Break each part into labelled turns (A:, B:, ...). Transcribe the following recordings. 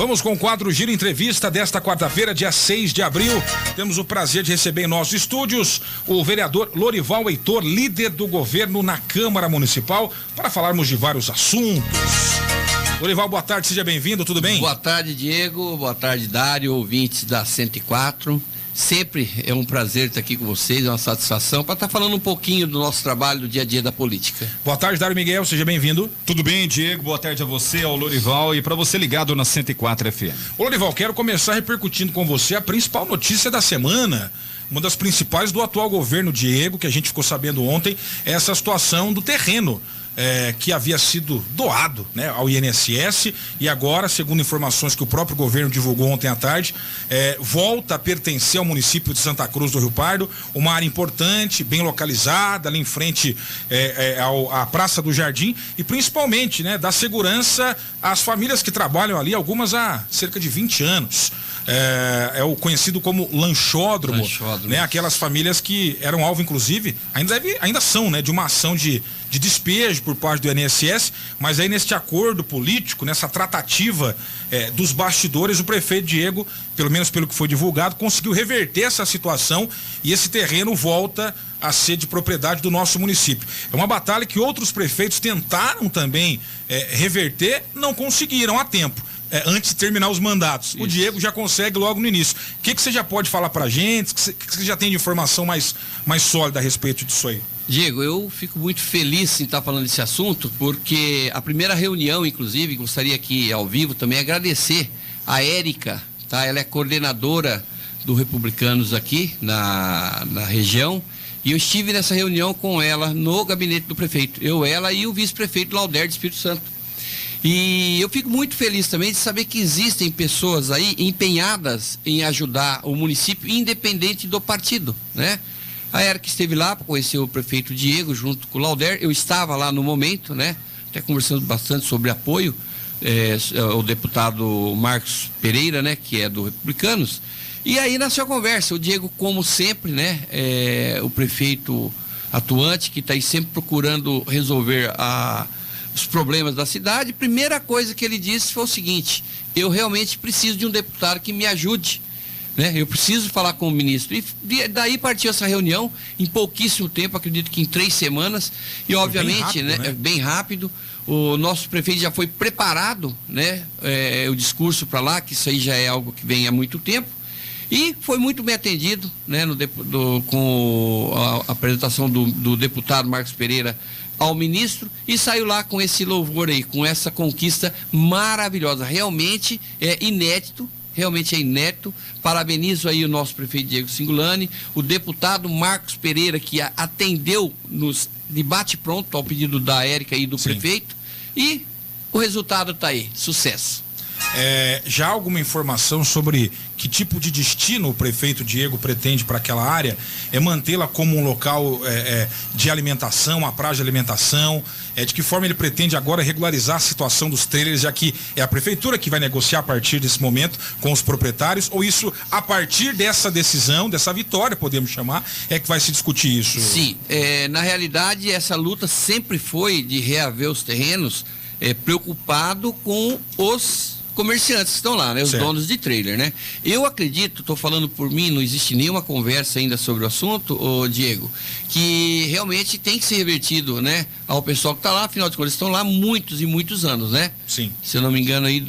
A: Vamos com o quadro Giro Entrevista desta quarta-feira, dia 6 de abril. Temos o prazer de receber em nossos estúdios o vereador Lorival Heitor, líder do governo na Câmara Municipal, para falarmos de vários assuntos. Lorival, boa tarde, seja bem-vindo, tudo bem?
B: Boa tarde, Diego, boa tarde, Dário, ouvintes da 104. Sempre é um prazer estar aqui com vocês, é uma satisfação para estar falando um pouquinho do nosso trabalho do dia a dia da política.
A: Boa tarde, Dário Miguel, seja bem-vindo.
C: Tudo bem, Diego, boa tarde a você, ao Lorival e para você ligado na 104 FM.
A: Ô Lorival, quero começar repercutindo com você a principal notícia da semana, uma das principais do atual governo Diego, que a gente ficou sabendo ontem, é essa situação do terreno que havia sido doado, né, ao INSS e agora, segundo informações que o próprio governo divulgou ontem à tarde, volta a pertencer ao município de Santa Cruz do Rio Pardo, uma área importante, bem localizada, ali em frente à Praça do Jardim e principalmente, né, dá segurança às famílias que trabalham ali, algumas há cerca de 20 anos. É o conhecido como lanchódromo, né? Aquelas famílias que eram alvo, inclusive, ainda são, né, de uma ação de despejo por parte do INSS, mas aí neste acordo político, nessa tratativa dos bastidores, o prefeito Diego, pelo menos pelo que foi divulgado, conseguiu reverter essa situação e esse terreno volta a ser de propriedade do nosso município. É uma batalha que outros prefeitos tentaram também reverter, não conseguiram a tempo. Antes de terminar os mandatos. Isso. O Diego já consegue logo no início. O que você já pode falar pra gente? O que você já tem de informação mais sólida a respeito disso aí?
B: Diego, eu fico muito feliz em estar falando desse assunto, porque a primeira reunião, inclusive, gostaria aqui ao vivo também agradecer a Érica, tá? Ela é coordenadora do Republicanos aqui na região, e eu estive nessa reunião com ela no gabinete do prefeito. Ela e o vice-prefeito Lauder de Espírito Santo. E eu fico muito feliz também de saber que existem pessoas aí empenhadas em ajudar o município, independente do partido, né? A Érica esteve lá para conhecer o prefeito Diego junto com o Lauder. Eu estava lá no momento, né? Até conversando bastante sobre apoio. O deputado Marcos Pereira, né? Que é do Republicanos. E aí nasceu a conversa. O Diego, como sempre, né? O prefeito atuante que está aí sempre procurando resolver os problemas da cidade. Primeira coisa que ele disse foi o seguinte: eu realmente preciso de um deputado que me ajude, né? Eu preciso falar com o ministro. E daí partiu essa reunião em pouquíssimo tempo, acredito que em 3 semanas, e obviamente, bem rápido, né? Bem rápido. O nosso prefeito já foi preparado, né? O discurso para lá, que isso aí já é algo que vem há muito tempo, e foi muito bem atendido, né? Com a apresentação do deputado Marcos Pereira ao ministro, e saiu lá com esse louvor aí, com essa conquista maravilhosa. Realmente é inédito. Parabenizo aí o nosso prefeito Diego Cingolani, o deputado Marcos Pereira, que atendeu nos debate pronto ao pedido da Érica e do Sim. prefeito, e o resultado está aí, sucesso.
A: Já há alguma informação sobre que tipo de destino o prefeito Diego pretende para aquela área? Mantê-la como um local de alimentação, uma praça de alimentação? De que forma ele pretende agora regularizar a situação dos trailers, já que é a prefeitura que vai negociar a partir desse momento com os proprietários? Ou isso, a partir dessa decisão, dessa vitória, podemos chamar, que vai se discutir isso?
B: Sim, na realidade essa luta sempre foi de reaver os terrenos, preocupado com os comerciantes que estão lá, né? Os certo. Donos de trailer, né? Eu acredito, estou falando por mim, não existe nenhuma conversa ainda sobre o assunto, Diego, que realmente tem que ser revertido, né? Ao pessoal que está lá, afinal de contas, estão lá muitos e muitos anos, né?
A: Sim.
B: Se eu não me engano aí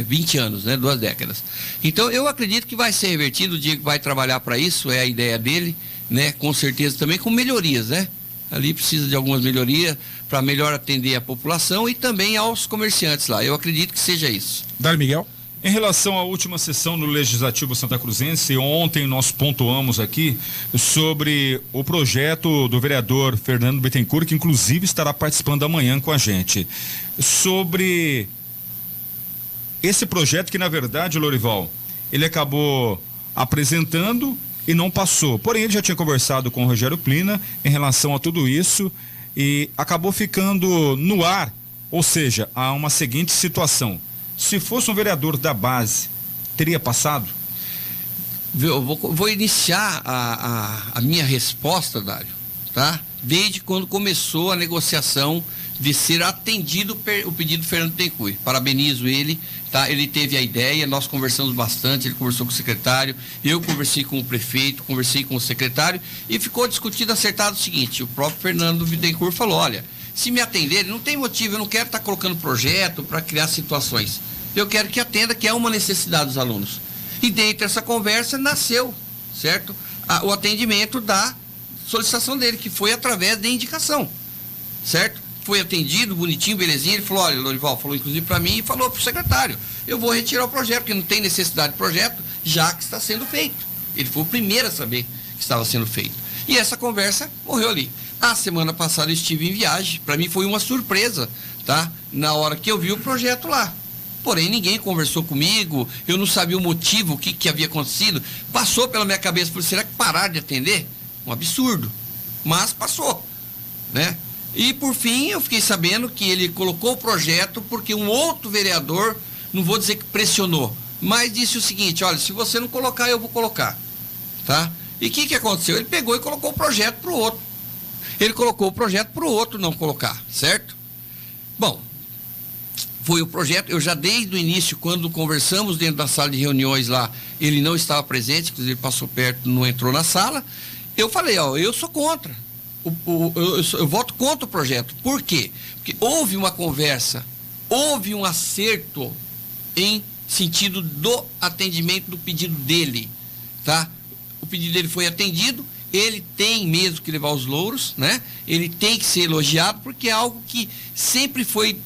B: 20 anos, né? 2 décadas. Então eu acredito que vai ser revertido, o Diego vai trabalhar para isso, é a ideia dele, né? Com certeza também com melhorias, né? Ali precisa de algumas melhorias para melhor atender a população e também aos comerciantes lá. Eu acredito que seja isso.
A: Dário Miguel?
C: Em relação à última sessão no Legislativo Santa Cruzense, ontem nós pontuamos aqui sobre o projeto do vereador Fernando Bittencourt, que inclusive estará participando amanhã com a gente, sobre esse projeto que, na verdade, Lorival, ele acabou apresentando e não passou. Porém, ele já tinha conversado com o Rogério Plina em relação a tudo isso e acabou ficando no ar, ou seja, há uma seguinte situação: se fosse um vereador da base, teria passado?
B: Eu vou iniciar a minha resposta, Dário, tá? Desde quando começou a negociação de ser atendido o pedido do Fernando Bittencourt. Parabenizo ele, tá? Ele teve a ideia, nós conversamos bastante, ele conversou com o secretário, eu conversei com o prefeito, conversei com o secretário e ficou discutido, acertado o seguinte: o próprio Fernando Bittencourt falou: olha, se me atenderem, não tem motivo, eu não quero estar colocando projeto para criar situações. Eu quero que atenda, que é uma necessidade dos alunos. E dentro dessa conversa nasceu, certo? O atendimento da solicitação dele, que foi através de indicação, certo? Foi atendido, bonitinho, belezinha. Ele falou: olha, Lorival, falou inclusive para mim e falou para o secretário: eu vou retirar o projeto, porque não tem necessidade de projeto, já que está sendo feito. Ele foi o primeiro a saber que estava sendo feito. E essa conversa morreu ali. A semana passada eu estive em viagem, para mim foi uma surpresa, tá? Na hora que eu vi o projeto lá. Porém, ninguém conversou comigo, eu não sabia o motivo, o que havia acontecido. Passou pela minha cabeça, falei: será que parar de atender? Um absurdo. Mas passou, né? E por fim eu fiquei sabendo que ele colocou o projeto porque um outro vereador, não vou dizer que pressionou, mas disse o seguinte: olha, se você não colocar, eu vou colocar, tá? E o que aconteceu? Ele pegou e colocou o projeto para o outro. Ele colocou o projeto para o outro não colocar, certo? Bom, foi o projeto, eu já desde o início, quando conversamos dentro da sala de reuniões lá, ele não estava presente, inclusive ele passou perto, não entrou na sala. Eu falei: ó, eu sou contra. Eu voto contra o projeto. Por quê? Porque houve uma conversa, houve um acerto em sentido do atendimento do pedido dele, tá? O pedido dele foi atendido, ele tem mesmo que levar os louros, né? Ele tem que ser elogiado, porque é algo que sempre foi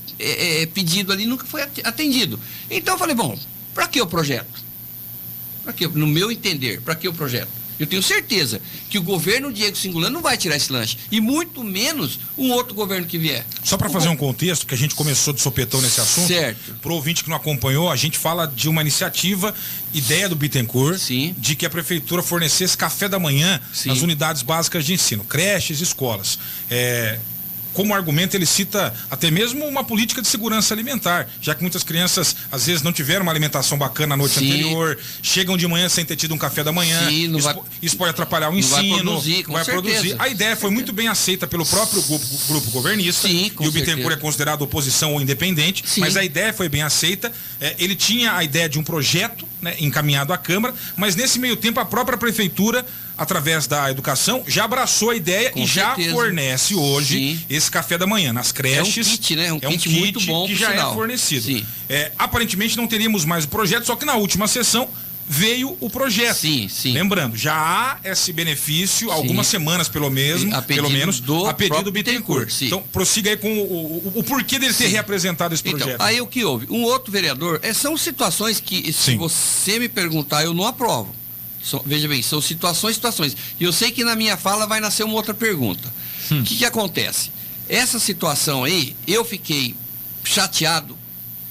B: pedido ali, nunca foi atendido. Então eu falei: bom, para que o projeto? Para que, no meu entender, para que o projeto? Eu tenho certeza que o governo Diego Singolano não vai tirar esse lanche, e muito menos um outro governo que vier.
A: Só para fazer um contexto, que a gente começou de sopetão nesse assunto,
B: certo?
A: Para o ouvinte que não acompanhou, a gente fala de uma iniciativa, ideia do Bittencourt,
B: sim,
A: de que a prefeitura fornecesse café da manhã, sim, nas unidades básicas de ensino, creches, escolas. Como argumento, ele cita até mesmo uma política de segurança alimentar, já que muitas crianças às vezes não tiveram uma alimentação bacana na noite, sim, anterior, chegam de manhã sem ter tido um café da manhã. Sim, isso pode atrapalhar o ensino,
B: vai produzir.
A: A ideia foi muito bem aceita pelo próprio grupo governista,
B: sim,
A: e o Bittencourt é considerado oposição ou independente, sim, mas a ideia foi bem aceita. Ele tinha a ideia de um projeto, né, encaminhado à Câmara, mas nesse meio tempo a própria prefeitura, através da educação, já abraçou a ideia e já fornece hoje, sim, esse café da manhã nas creches.
B: É um kit, né? Um kit muito bom,
A: que já é fornecido. Sim. Aparentemente não teríamos mais o projeto, só que na última sessão veio o projeto.
B: Sim, sim.
A: Lembrando, já há esse benefício, sim, algumas semanas pelo menos, a pedido do Bittencourt. Então, prossiga aí com o porquê dele ter reapresentado esse projeto.
B: Então, aí o que houve? Um outro vereador, são situações que, se você me perguntar, eu não aprovo. Veja bem, são situações. E eu sei que na minha fala vai nascer uma outra pergunta. O que acontece? Essa situação aí, eu fiquei chateado,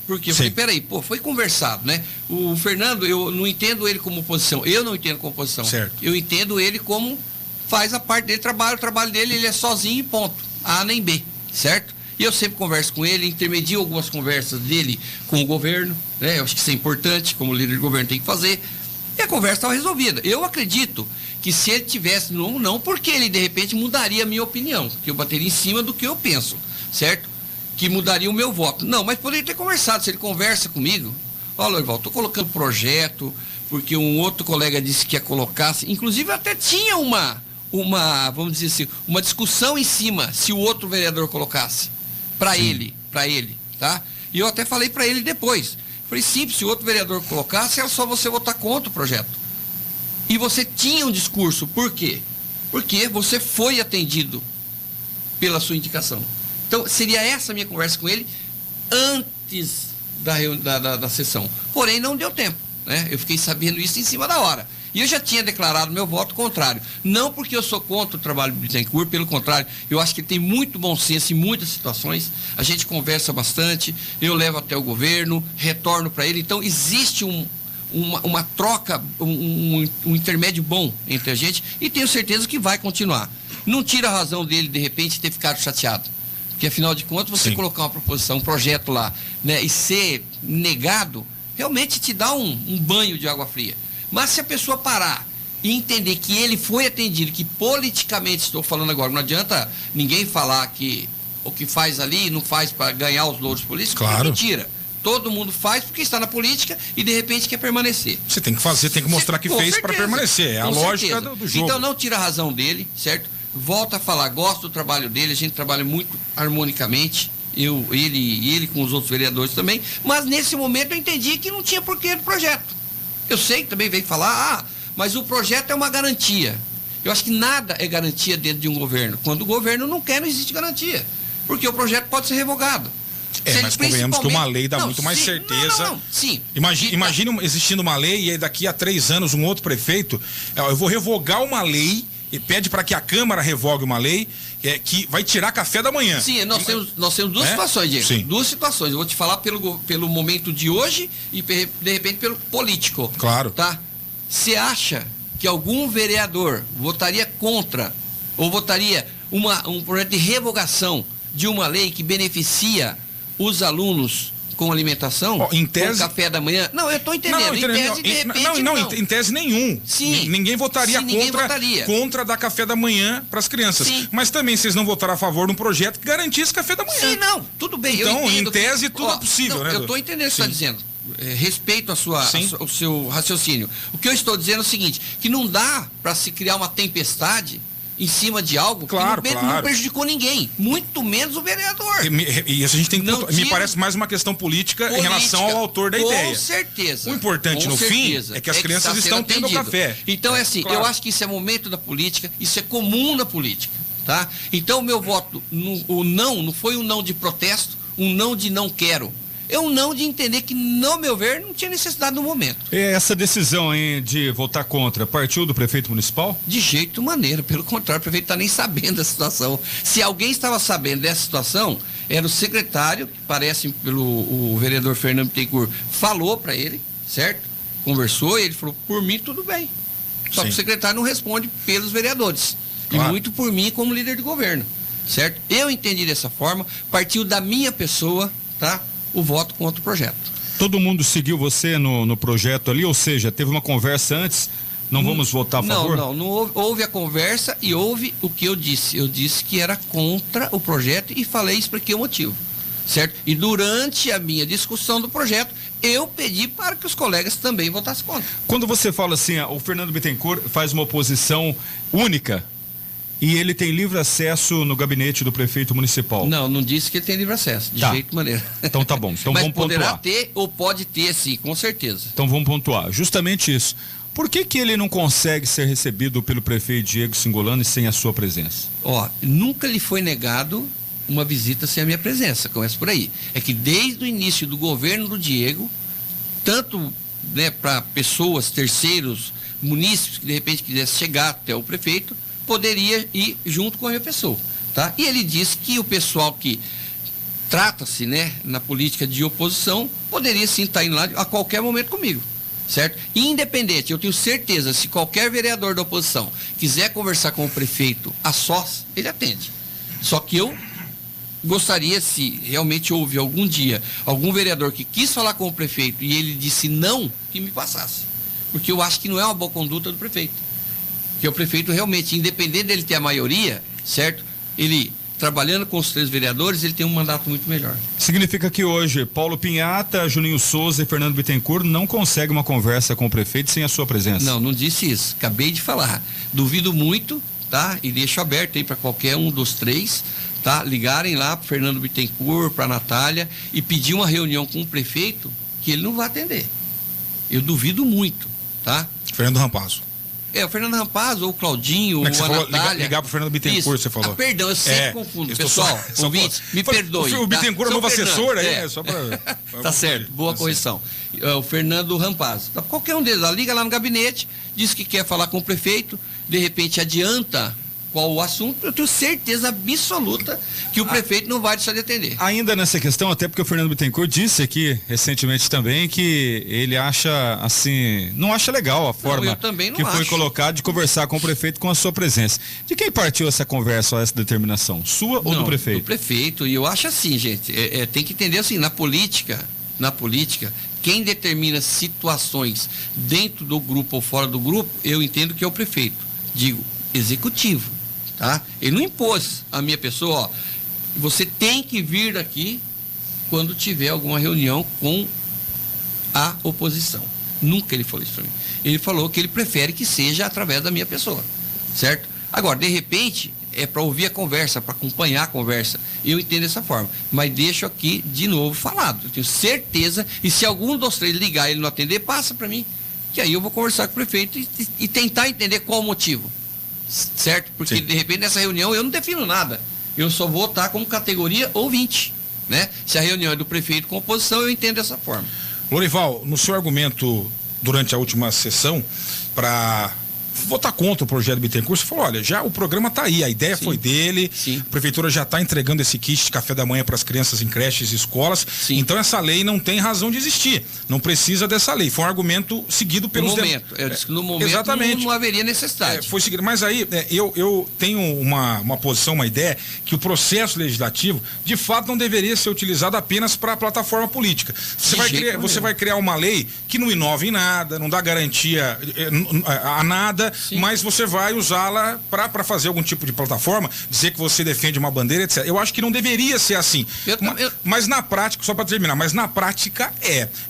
B: porque eu falei: peraí, foi conversado, né? O Fernando, eu não entendo ele como oposição. Eu não entendo como oposição.
A: Certo.
B: Eu entendo ele como faz a parte dele, o trabalho dele, ele é sozinho e ponto. A nem B, certo? E eu sempre converso com ele, intermedio algumas conversas dele com o governo, né? Eu acho que isso é importante, como líder de governo tem que fazer. E a conversa estava resolvida. Eu acredito que se ele tivesse não, porque ele de repente mudaria a minha opinião, que eu bateria em cima do que eu penso, certo? Que mudaria o meu voto. Não, mas poderia ter conversado. Se ele conversa comigo: olha, Lorival, estou colocando projeto, porque um outro colega disse que ia colocar, inclusive até tinha uma, vamos dizer assim, uma discussão em cima, se o outro vereador colocasse, para ele, tá? E eu até falei para ele depois. Falei: sim, se o outro vereador colocasse, era só você votar contra o projeto. E você tinha um discurso. Por quê? Porque você foi atendido pela sua indicação. Então, seria essa a minha conversa com ele antes da sessão. Porém, não deu tempo, né? Eu fiquei sabendo isso em cima da hora. E eu já tinha declarado meu voto contrário. Não porque eu sou contra o trabalho do Bittencourt, pelo contrário, eu acho que ele tem muito bom senso em muitas situações. A gente conversa bastante, eu levo até o governo, retorno para ele. Então, existe uma troca, um intermédio bom entre a gente, e tenho certeza que vai continuar. Não tira a razão dele, de repente, ter ficado chateado. Porque, afinal de contas, você colocar uma proposição, um projeto lá, né, e ser negado, realmente te dá um banho de água fria. Mas se a pessoa parar e entender que ele foi atendido, que politicamente, estou falando agora, não adianta ninguém falar que o que faz ali não faz para ganhar os louros políticos,
A: claro.
B: É mentira. Todo mundo faz porque está na política e de repente quer permanecer.
A: Você tem que fazer, tem que mostrar que fez para permanecer. É a lógica do jogo.
B: Então não tira a razão dele, certo? Volta a falar, gosto do trabalho dele, a gente trabalha muito harmonicamente, ele com os outros vereadores também, mas nesse momento eu entendi que não tinha porquê do projeto. Eu sei que também veio falar, mas o projeto é uma garantia. Eu acho que nada é garantia dentro de um governo. Quando o governo não quer, não existe garantia. Porque o projeto pode ser revogado.
A: Mas convenhamos que uma lei dá muito mais certeza.
B: Sim.
A: Imagine existindo uma lei e aí daqui a 3 anos um outro prefeito, eu vou revogar uma lei e pede para que a Câmara revogue uma lei que vai tirar café da manhã.
B: Sim, nós temos duas situações, Diego.
A: Sim.
B: Duas situações. Eu vou te falar pelo momento de hoje e de repente pelo político.
A: Claro.
B: Tá? Você acha que algum vereador votaria contra ou votaria um projeto de revogação de uma lei que beneficia os alunos com alimentação,
A: em tese,
B: com café da manhã? Não, eu estou entendendo. Em tese, de repente, não.
A: Em tese nenhum.
B: Sim.
A: Ninguém votaria contra dar café da manhã para as crianças.
B: Sim.
A: Mas também vocês não votaram a favor de um projeto que garantisse café da manhã.
B: Sim, não. Tudo bem.
A: Então,
B: eu
A: em tese, tudo é possível, né?
B: Eu estou entendendo o que você está dizendo. Respeito o seu raciocínio. O que eu estou dizendo é o seguinte, que não dá para se criar uma tempestade em cima de algo que não prejudicou ninguém, muito menos o vereador.
A: E isso a gente tem que me parece mais uma questão política em relação ao autor da ideia.
B: Com certeza.
A: O importante no fim é que as crianças estão tendo café.
B: Então é assim, eu acho que isso é momento da política, isso é comum na política, tá? Então o meu voto, o não foi um não de protesto, um não de não quero. É um não de entender que, no meu ver, não tinha necessidade no momento.
C: Essa decisão de votar contra partiu do prefeito municipal?
B: De jeito maneira, pelo contrário, o prefeito está nem sabendo da situação. Se alguém estava sabendo dessa situação, era o secretário, que parece o vereador Fernando Bittencourt, falou para ele, certo? Conversou e ele falou, por mim tudo bem. Só que o secretário não responde pelos vereadores. Claro. E muito por mim como líder de governo, certo? Eu entendi dessa forma, partiu da minha pessoa, tá? O voto contra o projeto.
C: Todo mundo seguiu você no projeto ali, ou seja, teve uma conversa antes, não vamos votar a favor?
B: Não houve a conversa e houve o que eu disse. Eu disse que era contra o projeto e falei, expliquei o motivo, certo? E durante a minha discussão do projeto, eu pedi para que os colegas também votassem contra.
C: Quando você fala assim, o Fernando Bittencourt faz uma oposição única, e ele tem livre acesso no gabinete do prefeito municipal.
B: Não disse que ele tem livre acesso, de jeito maneira.
C: Então tá bom, então
B: mas
C: vamos pontuar.
B: Mas poderá ter ou pode ter, sim, com certeza.
C: Então vamos pontuar, justamente isso. Por que ele não consegue ser recebido pelo prefeito Diego Cingolani sem a sua presença?
B: Nunca lhe foi negado uma visita sem a minha presença, começa por aí. É que desde o início do governo do Diego, tanto para pessoas, terceiros, munícipes que de repente quisessem chegar até o prefeito, poderia ir junto com a minha pessoa, tá? E ele disse que o pessoal que trata-se, na política de oposição, poderia sim estar indo lá a qualquer momento comigo, certo? Independente, eu tenho certeza, se qualquer vereador da oposição quiser conversar com o prefeito a sós, ele atende. Só que eu gostaria, se realmente houve algum dia, algum vereador que quis falar com o prefeito e ele disse não, que me passasse. Porque eu acho que não é uma boa conduta do prefeito. Que o prefeito realmente, independente dele ter a maioria, certo? Ele, trabalhando com os 3 vereadores, ele tem um mandato muito melhor.
C: Significa que hoje Paulo Pinhata, Juninho Souza e Fernando Bittencourt não conseguem uma conversa com o prefeito sem a sua presença?
B: Não disse isso. Acabei de falar. Duvido muito, tá? E deixo aberto aí para qualquer um dos 3, tá? Ligarem lá para Fernando Bittencourt, para Natália e pedir uma reunião com o prefeito que ele não vai atender. Eu duvido muito, tá?
A: Fernando Rampazzo.
B: O Fernando Rampazzo, ou o Claudinho, ou a Natália.
A: Ligar pro Fernando Bittencourt, você falou.
B: Perdão, eu sempre confundo. Pessoal, ouvintes, me perdoe.
A: O Bittencourt é o novo assessor aí, só para...
B: Tá certo, boa correção. O Fernando Rampazzo. Qualquer um deles, liga lá no gabinete, diz que quer falar com o prefeito, de repente adianta qual o assunto, eu tenho certeza absoluta que o prefeito não vai deixar de atender.
C: Ainda nessa questão, até porque o Fernando Bittencourt disse aqui recentemente também que ele acha assim, não acha legal a forma que foi colocada de conversar com o prefeito com a sua presença. De quem partiu essa conversa ou essa determinação? Sua ou do prefeito?
B: Do prefeito, e eu acho assim, gente, tem que entender assim, na política, quem determina situações dentro do grupo ou fora do grupo, eu entendo que é o prefeito. Digo, executivo, tá? Ele não impôs a minha pessoa, ó, você tem que vir aqui quando tiver alguma reunião com a oposição. Nunca ele falou isso para mim. Ele falou que ele prefere que seja através da minha pessoa, certo? Agora, de repente, é para ouvir a conversa, para acompanhar a conversa. Eu entendo dessa forma. Mas deixo aqui de novo falado. Eu tenho certeza, e se algum dos três ligar e ele não atender, passa para mim. Que aí eu vou conversar com o prefeito e tentar entender qual o motivo. Certo? Porque, sim, de repente, nessa reunião eu não defino nada. Eu só vou estar como categoria ouvinte, né? Se a reunião é do prefeito com oposição, eu entendo dessa forma.
A: Lorival, no seu argumento durante a última sessão para votar contra o projeto Bittencourt, você falou, olha, já o programa está aí, a ideia, sim, foi dele, sim, a prefeitura já está entregando esse kit de café da manhã para as crianças em creches e escolas, sim, então essa lei não tem razão de existir, não precisa dessa lei, foi um argumento seguido pelos...
B: Eu disse que no momento
A: exatamente,
B: não haveria necessidade.
A: Foi seguido, mas aí eu tenho uma posição, uma ideia, que o processo legislativo, de fato, não deveria ser utilizado apenas para a plataforma política. Você vai criar uma lei que não inova em nada, não dá garantia a nada, sim, mas você vai usá-la para fazer algum tipo de plataforma, dizer que você defende uma bandeira, etc. Eu acho que não deveria ser assim. Mas na prática, só para terminar, mas na prática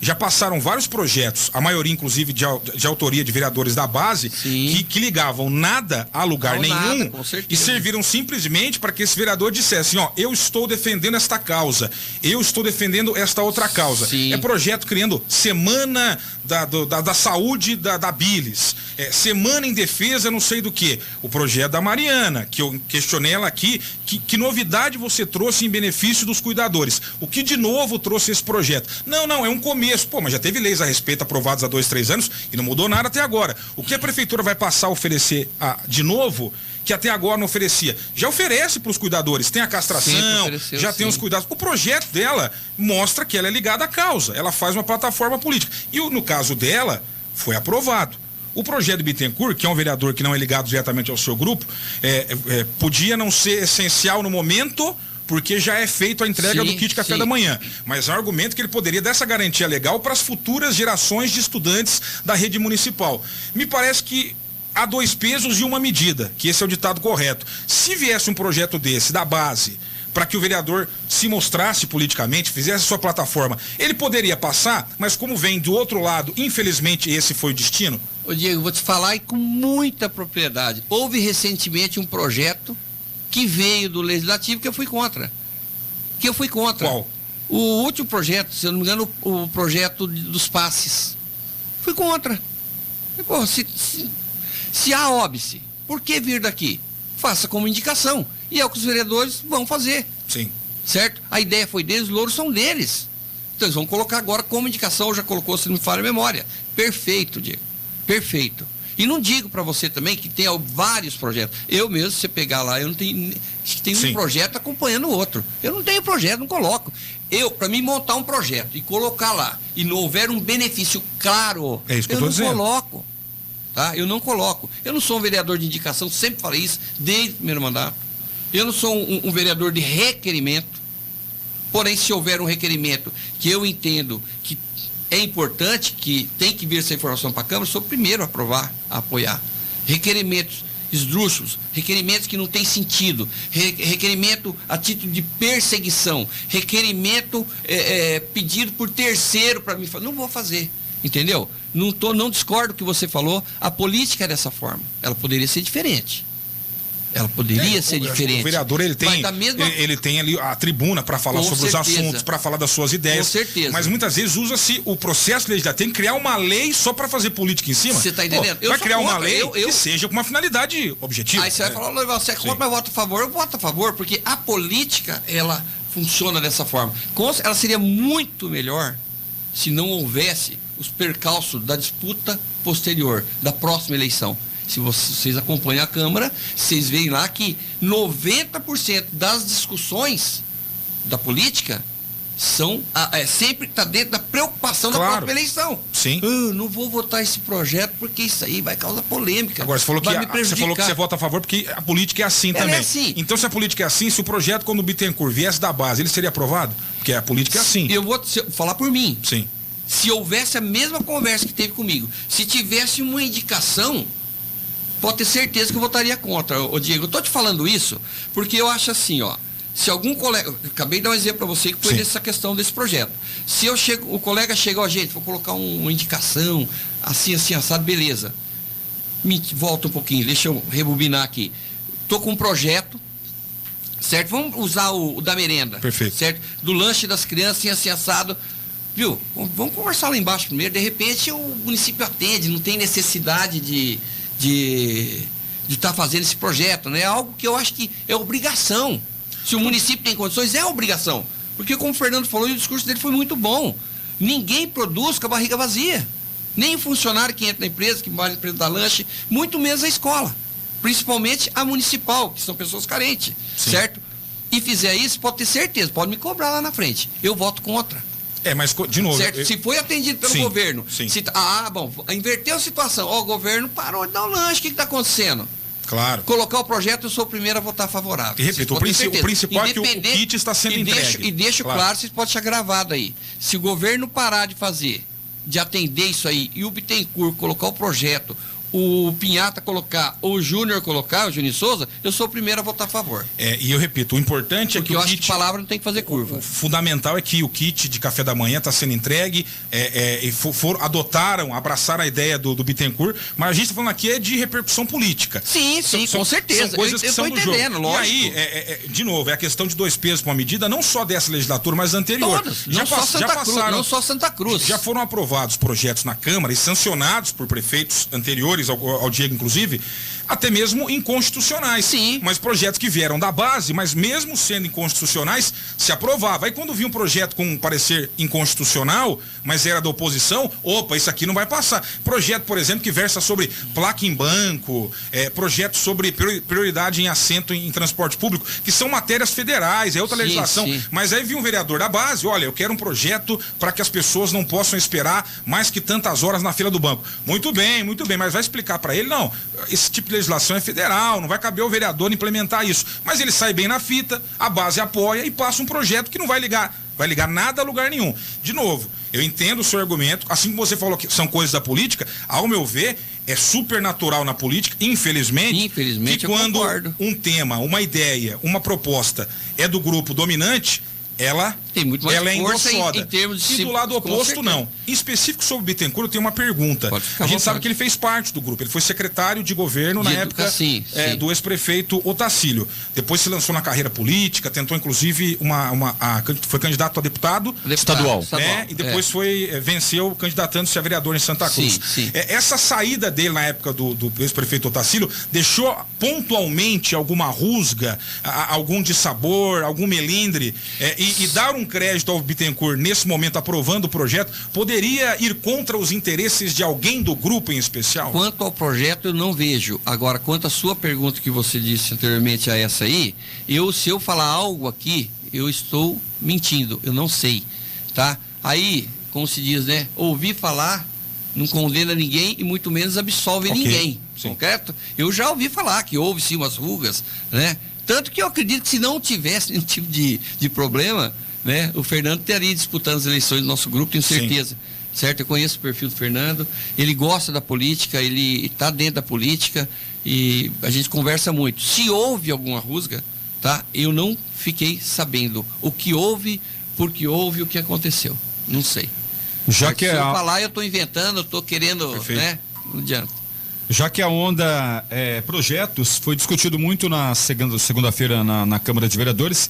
A: já passaram vários projetos, a maioria inclusive de autoria de vereadores da base, que ligavam nada a lugar nenhum, nada, e serviram simplesmente para que esse vereador dissesse, ó, eu estou defendendo esta causa, eu estou defendendo esta outra causa. Sim. É projeto criando semana da saúde da bilis, semana em defesa não sei do que, o projeto da Mariana, que eu questionei ela aqui, que novidade você trouxe em benefício dos cuidadores, o que de novo trouxe esse projeto? Não, é um começo, mas já teve leis a respeito aprovadas há 2, 3 anos e não mudou nada até agora. O que a prefeitura vai passar a oferecer de novo, que até agora não oferecia? Já oferece para os cuidadores, tem a castração, já tem os cuidados. O projeto dela mostra que ela é ligada à causa, ela faz uma plataforma política. E no caso dela, foi aprovado. O projeto Bittencourt, que é um vereador que não é ligado diretamente ao seu grupo, podia não ser essencial no momento, porque já é feita a entrega do kit café da manhã. Mas é um argumento que ele poderia dar essa garantia legal para as futuras gerações de estudantes da rede municipal. Me parece que há 2 pesos e uma medida, que esse é o ditado correto. Se viesse um projeto desse, da base, para que o vereador se mostrasse politicamente, fizesse sua plataforma, ele poderia passar, mas como vem do outro lado, infelizmente esse foi o destino.
B: Ô Diego, vou te falar e com muita propriedade. Houve recentemente um projeto que veio do Legislativo que eu fui contra.
A: Qual?
B: O último projeto, se eu não me engano, o projeto dos passes. Fui contra. Pô, se há óbice, por que vir daqui? Faça como indicação. E é o que os vereadores vão fazer.
A: Sim.
B: Certo? A ideia foi deles, os louros são deles. Então eles vão colocar agora como indicação, já colocou, se não me falha a memória. Perfeito, Diego. Perfeito. E não digo para você também que tem vários projetos. Eu mesmo, se você pegar lá, eu não tenho. Acho que tem um projeto acompanhando o outro. Eu não tenho projeto, não coloco. Para mim montar um projeto e colocar lá, e não houver um benefício claro,
A: é isso que eu não
B: coloco. Tá? Eu não coloco. Eu não sou um vereador de indicação, sempre falei isso, desde o primeiro mandato. Eu não sou um vereador de requerimento. Porém, se houver um requerimento que eu entendo que é importante, que tem que vir essa informação para a Câmara, sou o primeiro a aprovar, a apoiar. Requerimentos esdrúxulos, requerimentos que não tem sentido, requerimento a título de perseguição, requerimento pedido por terceiro para mim fazer. Não vou fazer, entendeu? Não discordo do que você falou, a política é dessa forma, ela poderia ser diferente. Ela poderia ser diferente.
A: O vereador, ele tem ali a tribuna para falar sobre os assuntos, para falar das suas ideias.
B: Com certeza.
A: Mas muitas vezes usa-se o processo legislativo, tem que criar uma lei só para fazer política em cima.
B: Você está entendendo?
A: Vai criar uma lei que seja com uma finalidade objetiva.
B: Aí você vai falar, você é contra, mas vota a favor. Eu voto a favor, porque a política, ela funciona dessa forma. Ela seria muito melhor se não houvesse os percalços da disputa posterior, da próxima eleição. Se vocês acompanham a Câmara, vocês veem lá que 90% das discussões da política sempre está dentro da preocupação da própria eleição.
A: Sim.
B: Não vou votar esse projeto porque isso aí vai causar polêmica.
A: Agora, você falou que você vota a favor porque a política é assim também.
B: É assim.
A: Então, se a política é assim, se o projeto, quando o Bittencourt viesse da base, ele seria aprovado? Porque a política é assim.
B: Eu vou falar por mim.
A: Sim.
B: Se houvesse a mesma conversa que teve comigo, se tivesse uma indicação, pode ter certeza que eu votaria contra. Ô Diego, eu tô te falando isso porque eu acho assim, ó, se algum colega, acabei de dar um exemplo para você que foi dessa questão desse projeto. Se eu chego, o colega chega, ó, gente, vou colocar uma indicação, assim, assado, beleza. Volta um pouquinho, deixa eu rebobinar aqui. Tô com um projeto, certo? Vamos usar o da merenda.
A: Perfeito.
B: Certo? Do lanche das crianças, assim, assado. Viu? Vamos conversar lá embaixo primeiro. De repente o município atende, não tem necessidade de estar fazendo esse projeto, né? É algo que eu acho que é obrigação. Se o município tem condições, é obrigação. Porque como o Fernando falou, o discurso dele foi muito bom. Ninguém produz com a barriga vazia. Nem o funcionário que entra na empresa, que vai na empresa da lanche, muito menos a escola. Principalmente a municipal, que são pessoas carentes, certo? E fizer isso, pode ter certeza, pode me cobrar lá na frente. Eu voto contra.
A: Mas, de novo...
B: Certo? Se foi atendido pelo governo, bom, inverteu a situação. Ó, o governo parou de dar o lanche, o que está acontecendo?
A: Claro.
B: Colocar o projeto, eu sou o primeiro a votar favorável.
A: E repito, o principal é que o kit está sendo entregue.
B: E deixo claro, vocês podem deixar gravado aí. Se o governo parar de fazer, de atender isso aí, e o Bittencourt colocar o projeto, o Pinhata colocar, ou o Júnior colocar, o Juninho Souza, eu sou o primeiro a votar a favor.
A: E eu repito, o importante é que
B: eu acho que palavra não tem que fazer curva.
A: O fundamental é que o kit de café da manhã está sendo entregue, abraçaram a ideia do Bittencourt, mas a gente está falando aqui é de repercussão política.
B: Sim, com certeza.
A: São coisas que são do jogo.
B: Lógico.
A: E aí, de novo, é a questão de 2 pesos para uma medida, não só dessa legislatura, mas anterior.
B: Todas, não só Santa Cruz.
A: Já foram aprovados projetos na Câmara e sancionados por prefeitos anteriores ao Diego, inclusive, até mesmo inconstitucionais.
B: Sim.
A: Mas projetos que vieram da base, mas mesmo sendo inconstitucionais, se aprovava. Aí quando vi um projeto com um parecer inconstitucional, mas era da oposição, opa, isso aqui não vai passar. Projeto, por exemplo, que versa sobre placa em banco, projeto sobre prioridade em assento em transporte público, que são matérias federais, é outra legislação.
B: Sim.
A: Mas aí vi um vereador da base, olha, eu quero um projeto para que as pessoas não possam esperar mais que tantas horas na fila do banco. Muito bem, mas vai explicar para ele, não, esse tipo de legislação é federal, não vai caber ao vereador implementar isso. Mas ele sai bem na fita, a base apoia e passa um projeto que não vai ligar nada a lugar nenhum. De novo, eu entendo o seu argumento, assim como você falou que são coisas da política, ao meu ver, é super natural na política, infelizmente que quando um tema, uma ideia, uma proposta é do grupo dominante, ela
B: tem muito mais
A: é engrossada.
B: Em termos de
A: e do lado oposto, não. Em específico sobre o Bittencourt, eu tenho uma pergunta. A gente sabe que ele fez parte do grupo. Ele foi secretário de governo na época do ex-prefeito Otacílio. Depois se lançou na carreira política, tentou inclusive foi candidato a deputado estadual. E depois venceu candidatando-se a vereador em Santa Cruz.
B: Sim.
A: Essa saída dele na época do ex-prefeito Otacílio deixou pontualmente alguma rusga, algum dissabor, algum melindre, e dar um crédito ao Bittencourt nesse momento aprovando o projeto poderia ir contra os interesses de alguém do grupo em especial?
B: Quanto ao projeto eu não vejo. Agora, quanto à sua pergunta que você disse anteriormente a essa aí, se eu falar algo aqui, eu estou mentindo, eu não sei, tá? Aí, como se diz, né? Ouvir falar não condena ninguém e muito menos absolve ninguém, correto? Eu já ouvi falar que houve sim umas rugas, né? Tanto que eu acredito que se não tivesse nenhum tipo de problema, né, o Fernando estaria disputando as eleições do nosso grupo, tenho certeza. Certo? Eu conheço o perfil do Fernando, ele gosta da política, ele está dentro da política e a gente conversa muito. Se houve alguma rusga, tá? Eu não fiquei sabendo o que houve, por que houve, o que aconteceu. Não sei.
C: Já que
B: se eu falar, eu estou inventando, eu estou querendo, né? Não adianta.
C: Já que a onda projetos foi discutido muito na segunda-feira na Câmara de Vereadores,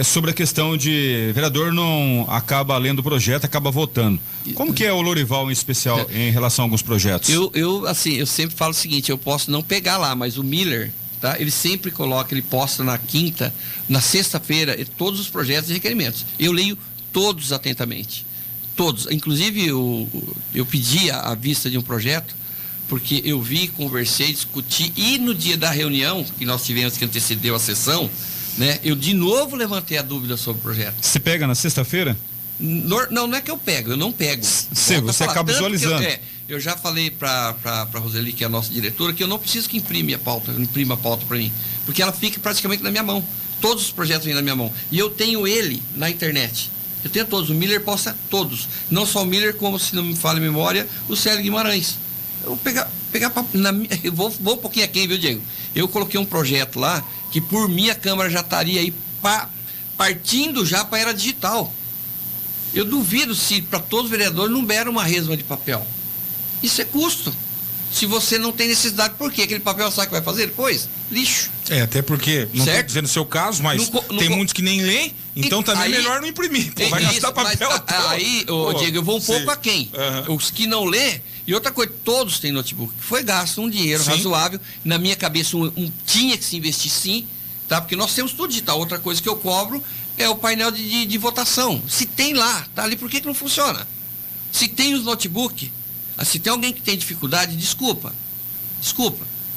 C: sobre a questão de vereador não acaba lendo o projeto, acaba votando. Como que é o Lorival em especial em relação a alguns projetos?
B: Eu sempre falo o seguinte, eu posso não pegar lá, mas o Miller, tá? Ele sempre ele posta na quinta, na sexta-feira, todos os projetos e requerimentos. Eu leio todos atentamente. Todos. Inclusive, eu pedi a vista de um projeto, porque eu vi, conversei, discuti, e no dia da reunião que nós tivemos, que antecedeu a sessão, né, eu de novo levantei a dúvida sobre o projeto.
C: Você pega na sexta-feira?
B: Não é que eu pego, eu não pego.
C: Sim, você acaba visualizando.
B: Eu já falei para a Roseli, que é a nossa diretora, que eu não preciso que imprima a pauta para mim, porque ela fica praticamente na minha mão. Todos os projetos vêm na minha mão. E eu tenho ele na internet. Eu tenho todos. O Miller posta todos. Não só o Miller, como, se não me falha a memória, o Célio Guimarães. Eu vou eu vou um pouquinho aqui, viu, Diego? Eu coloquei um projeto lá que por mim a Câmara já estaria aí partindo já para a era digital. Eu duvido se para todos os vereadores não deram uma resma de papel. Isso é custo. Se você não tem necessidade, por quê? Aquele papel sabe o que vai fazer depois? Lixo.
A: Até porque, não estou dizendo o seu caso, mas tem muitos que nem leem, então também é melhor não imprimir. Vai gastar papel.
B: Aí, Diego, eu vou um pouco aquém. Os que não lê, e outra coisa, todos têm notebook. Foi gasto um dinheiro razoável. Na minha cabeça, tinha que se investir sim, tá? Porque nós temos tudo digital. Outra coisa que eu cobro é o painel de votação. Se tem lá, tá ali, por que não funciona? Se tem os notebook, se tem alguém que tem dificuldade, desculpa,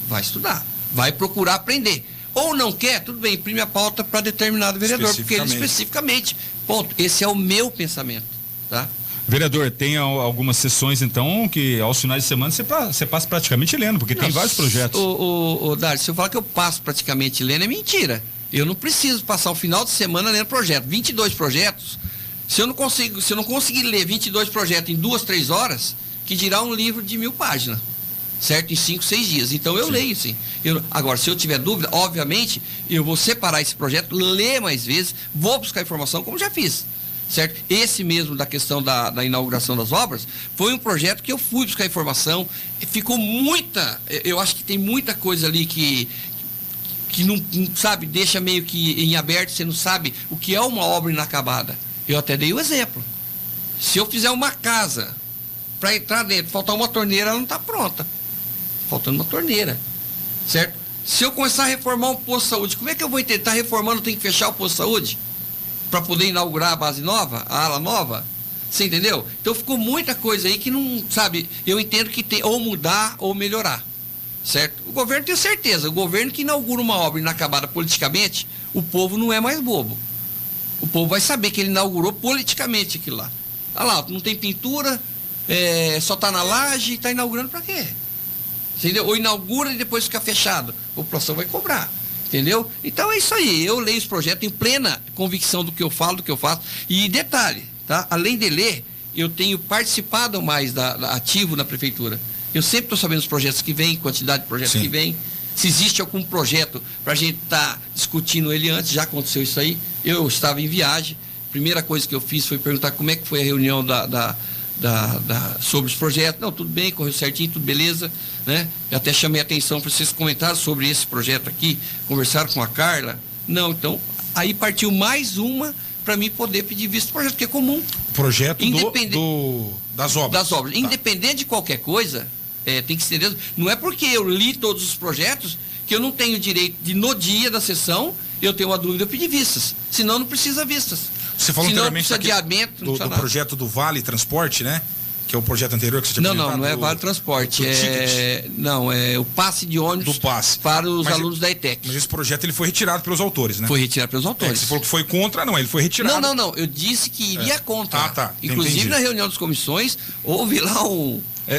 B: vai estudar, vai procurar aprender. Ou não quer, tudo bem, imprime a pauta para determinado vereador, porque ele especificamente, ponto. Esse é o meu pensamento, tá?
C: Vereador, tem algumas sessões, então, que aos finais de semana você passa praticamente lendo, porque tem vários projetos.
B: Darcy, se eu falar que eu passo praticamente lendo, é mentira. Eu não preciso passar o final de semana lendo projeto. 22 projetos, se eu não conseguir ler 22 projetos em 2, 3 horas, que dirá um livro de 1000 páginas, certo? Em 5, 6 dias. Então eu leio, sim. Agora, se eu tiver dúvida, obviamente, eu vou separar esse projeto, ler mais vezes, vou buscar informação, como já fiz, certo? Esse mesmo da questão da inauguração das obras, foi um projeto que eu fui buscar informação, ficou eu acho que tem muita coisa ali que não sabe, deixa meio que em aberto, você não sabe o que é uma obra inacabada. Eu até dei o exemplo. Se eu fizer uma casa, para entrar dentro, faltar uma torneira, ela não está pronta. Faltando uma torneira, certo? Se eu começar a reformar um posto de saúde, como é que eu vou tentar reformando, tem que fechar o posto de saúde? Para poder inaugurar a base nova, a ala nova? Você entendeu? Então ficou muita coisa aí que não, sabe, eu entendo que tem ou mudar ou melhorar, certo? O governo tem certeza, o governo que inaugura uma obra inacabada politicamente, o povo não é mais bobo. O povo vai saber que ele inaugurou politicamente aquilo lá. Olha lá, não tem pintura, só está na laje, está inaugurando para quê? Entendeu? Ou inaugura e depois fica fechado. A população vai cobrar. Entendeu? Então é isso aí. Eu leio os projetos em plena convicção do que eu falo, do que eu faço. E detalhe, tá? Além de ler, eu tenho participado mais ativo na prefeitura. Eu sempre estou sabendo os projetos que vêm, quantidade de projetos que vêm. Se existe algum projeto para a gente estar discutindo ele antes, já aconteceu isso aí. Eu estava em viagem. A primeira coisa que eu fiz foi perguntar como é que foi a reunião sobre os projetos. Não, tudo bem, correu certinho, tudo beleza, né? Eu até chamei a atenção para vocês comentarem sobre esse projeto aqui, conversaram com a Carla. Não, então, aí partiu mais uma para mim poder pedir visto do projeto, que é comum.
A: Projeto das obras.
B: Das obras. Tá. Independente de qualquer coisa, tem que ser. Não é porque eu li todos os projetos que eu não tenho direito de, no dia da sessão, eu tenho uma dúvida, eu pedir vistas. Senão não precisa vistas.
A: Você falou anteriormente
B: do
A: projeto do Vale Transporte, né? Que é o projeto anterior que você tinha
B: Não é Vale Transporte. É o passe de ônibus
A: do passe
B: para os alunos da ETEC.
A: Mas esse projeto ele foi retirado pelos autores, né?
B: Foi retirado pelos autores.
A: Você falou que foi contra, não, ele foi retirado.
B: Não, eu disse que iria contra.
A: Ah, tá.
B: Inclusive
A: entendi.
B: Na reunião das comissões, houve lá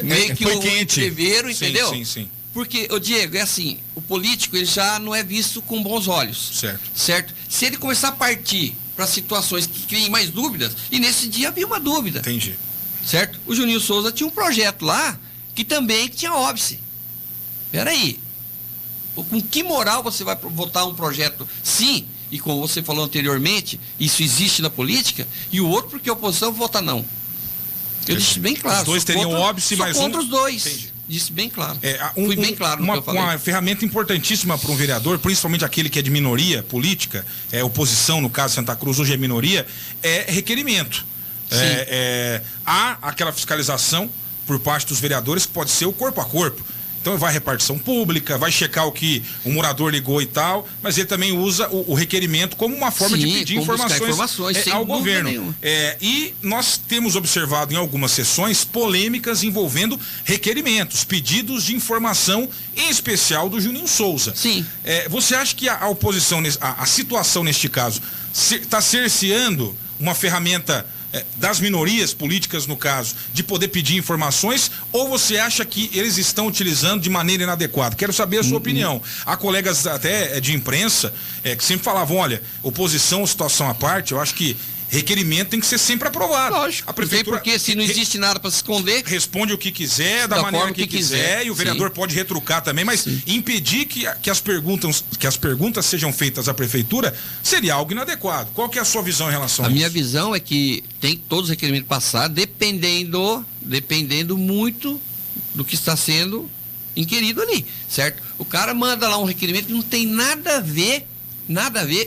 B: meio que um entreveiro, entendeu?
A: Sim.
B: Porque, Diego, é assim, o político ele já não é visto com bons olhos. Certo? Se ele começar a partir para situações que criem mais dúvidas, e nesse dia havia uma dúvida.
A: Entendi.
B: Certo? O Juninho Souza tinha um projeto lá que também tinha óbice. Peraí. Com que moral você vai votar um projeto? Sim, e como você falou anteriormente, isso existe na política, e o outro porque a oposição vota não. Eu disse bem claro.
A: Os dois teriam óbice, mas
B: contra os dois.
A: Entendi.
B: Disse bem claro. Fui bem claro no que eu falei.
A: Uma ferramenta importantíssima para um vereador, principalmente aquele que é de minoria política, oposição, no caso Santa Cruz, hoje é minoria, é requerimento. Há aquela fiscalização por parte dos vereadores que pode ser o corpo a corpo. Então vai à repartição pública, vai checar o que o morador ligou e tal, mas ele também usa o requerimento como uma forma de pedir informações ao governo. E nós temos observado em algumas sessões polêmicas envolvendo requerimentos, pedidos de informação, em especial do Juninho Souza.
B: Sim.
A: Você acha que a oposição, a situação neste caso, está cerceando uma ferramenta das minorias políticas, no caso, de poder pedir informações, ou você acha que eles estão utilizando de maneira inadequada? Quero saber a sua opinião. Há colegas até de imprensa que sempre falavam, olha, oposição, situação à parte, eu acho que requerimento tem que ser sempre aprovado.
B: Lógico.
A: A prefeitura,
B: porque se não existe nada para se esconder,
A: responde o que quiser, da maneira que quiser, e o vereador pode retrucar também, mas impedir que as perguntas sejam feitas à prefeitura seria algo inadequado. Qual que é a sua visão em relação a isso?
B: A minha visão é que tem todos os requerimentos passados, dependendo muito do que está sendo inquirido ali, certo? O cara manda lá um requerimento que não tem nada a ver,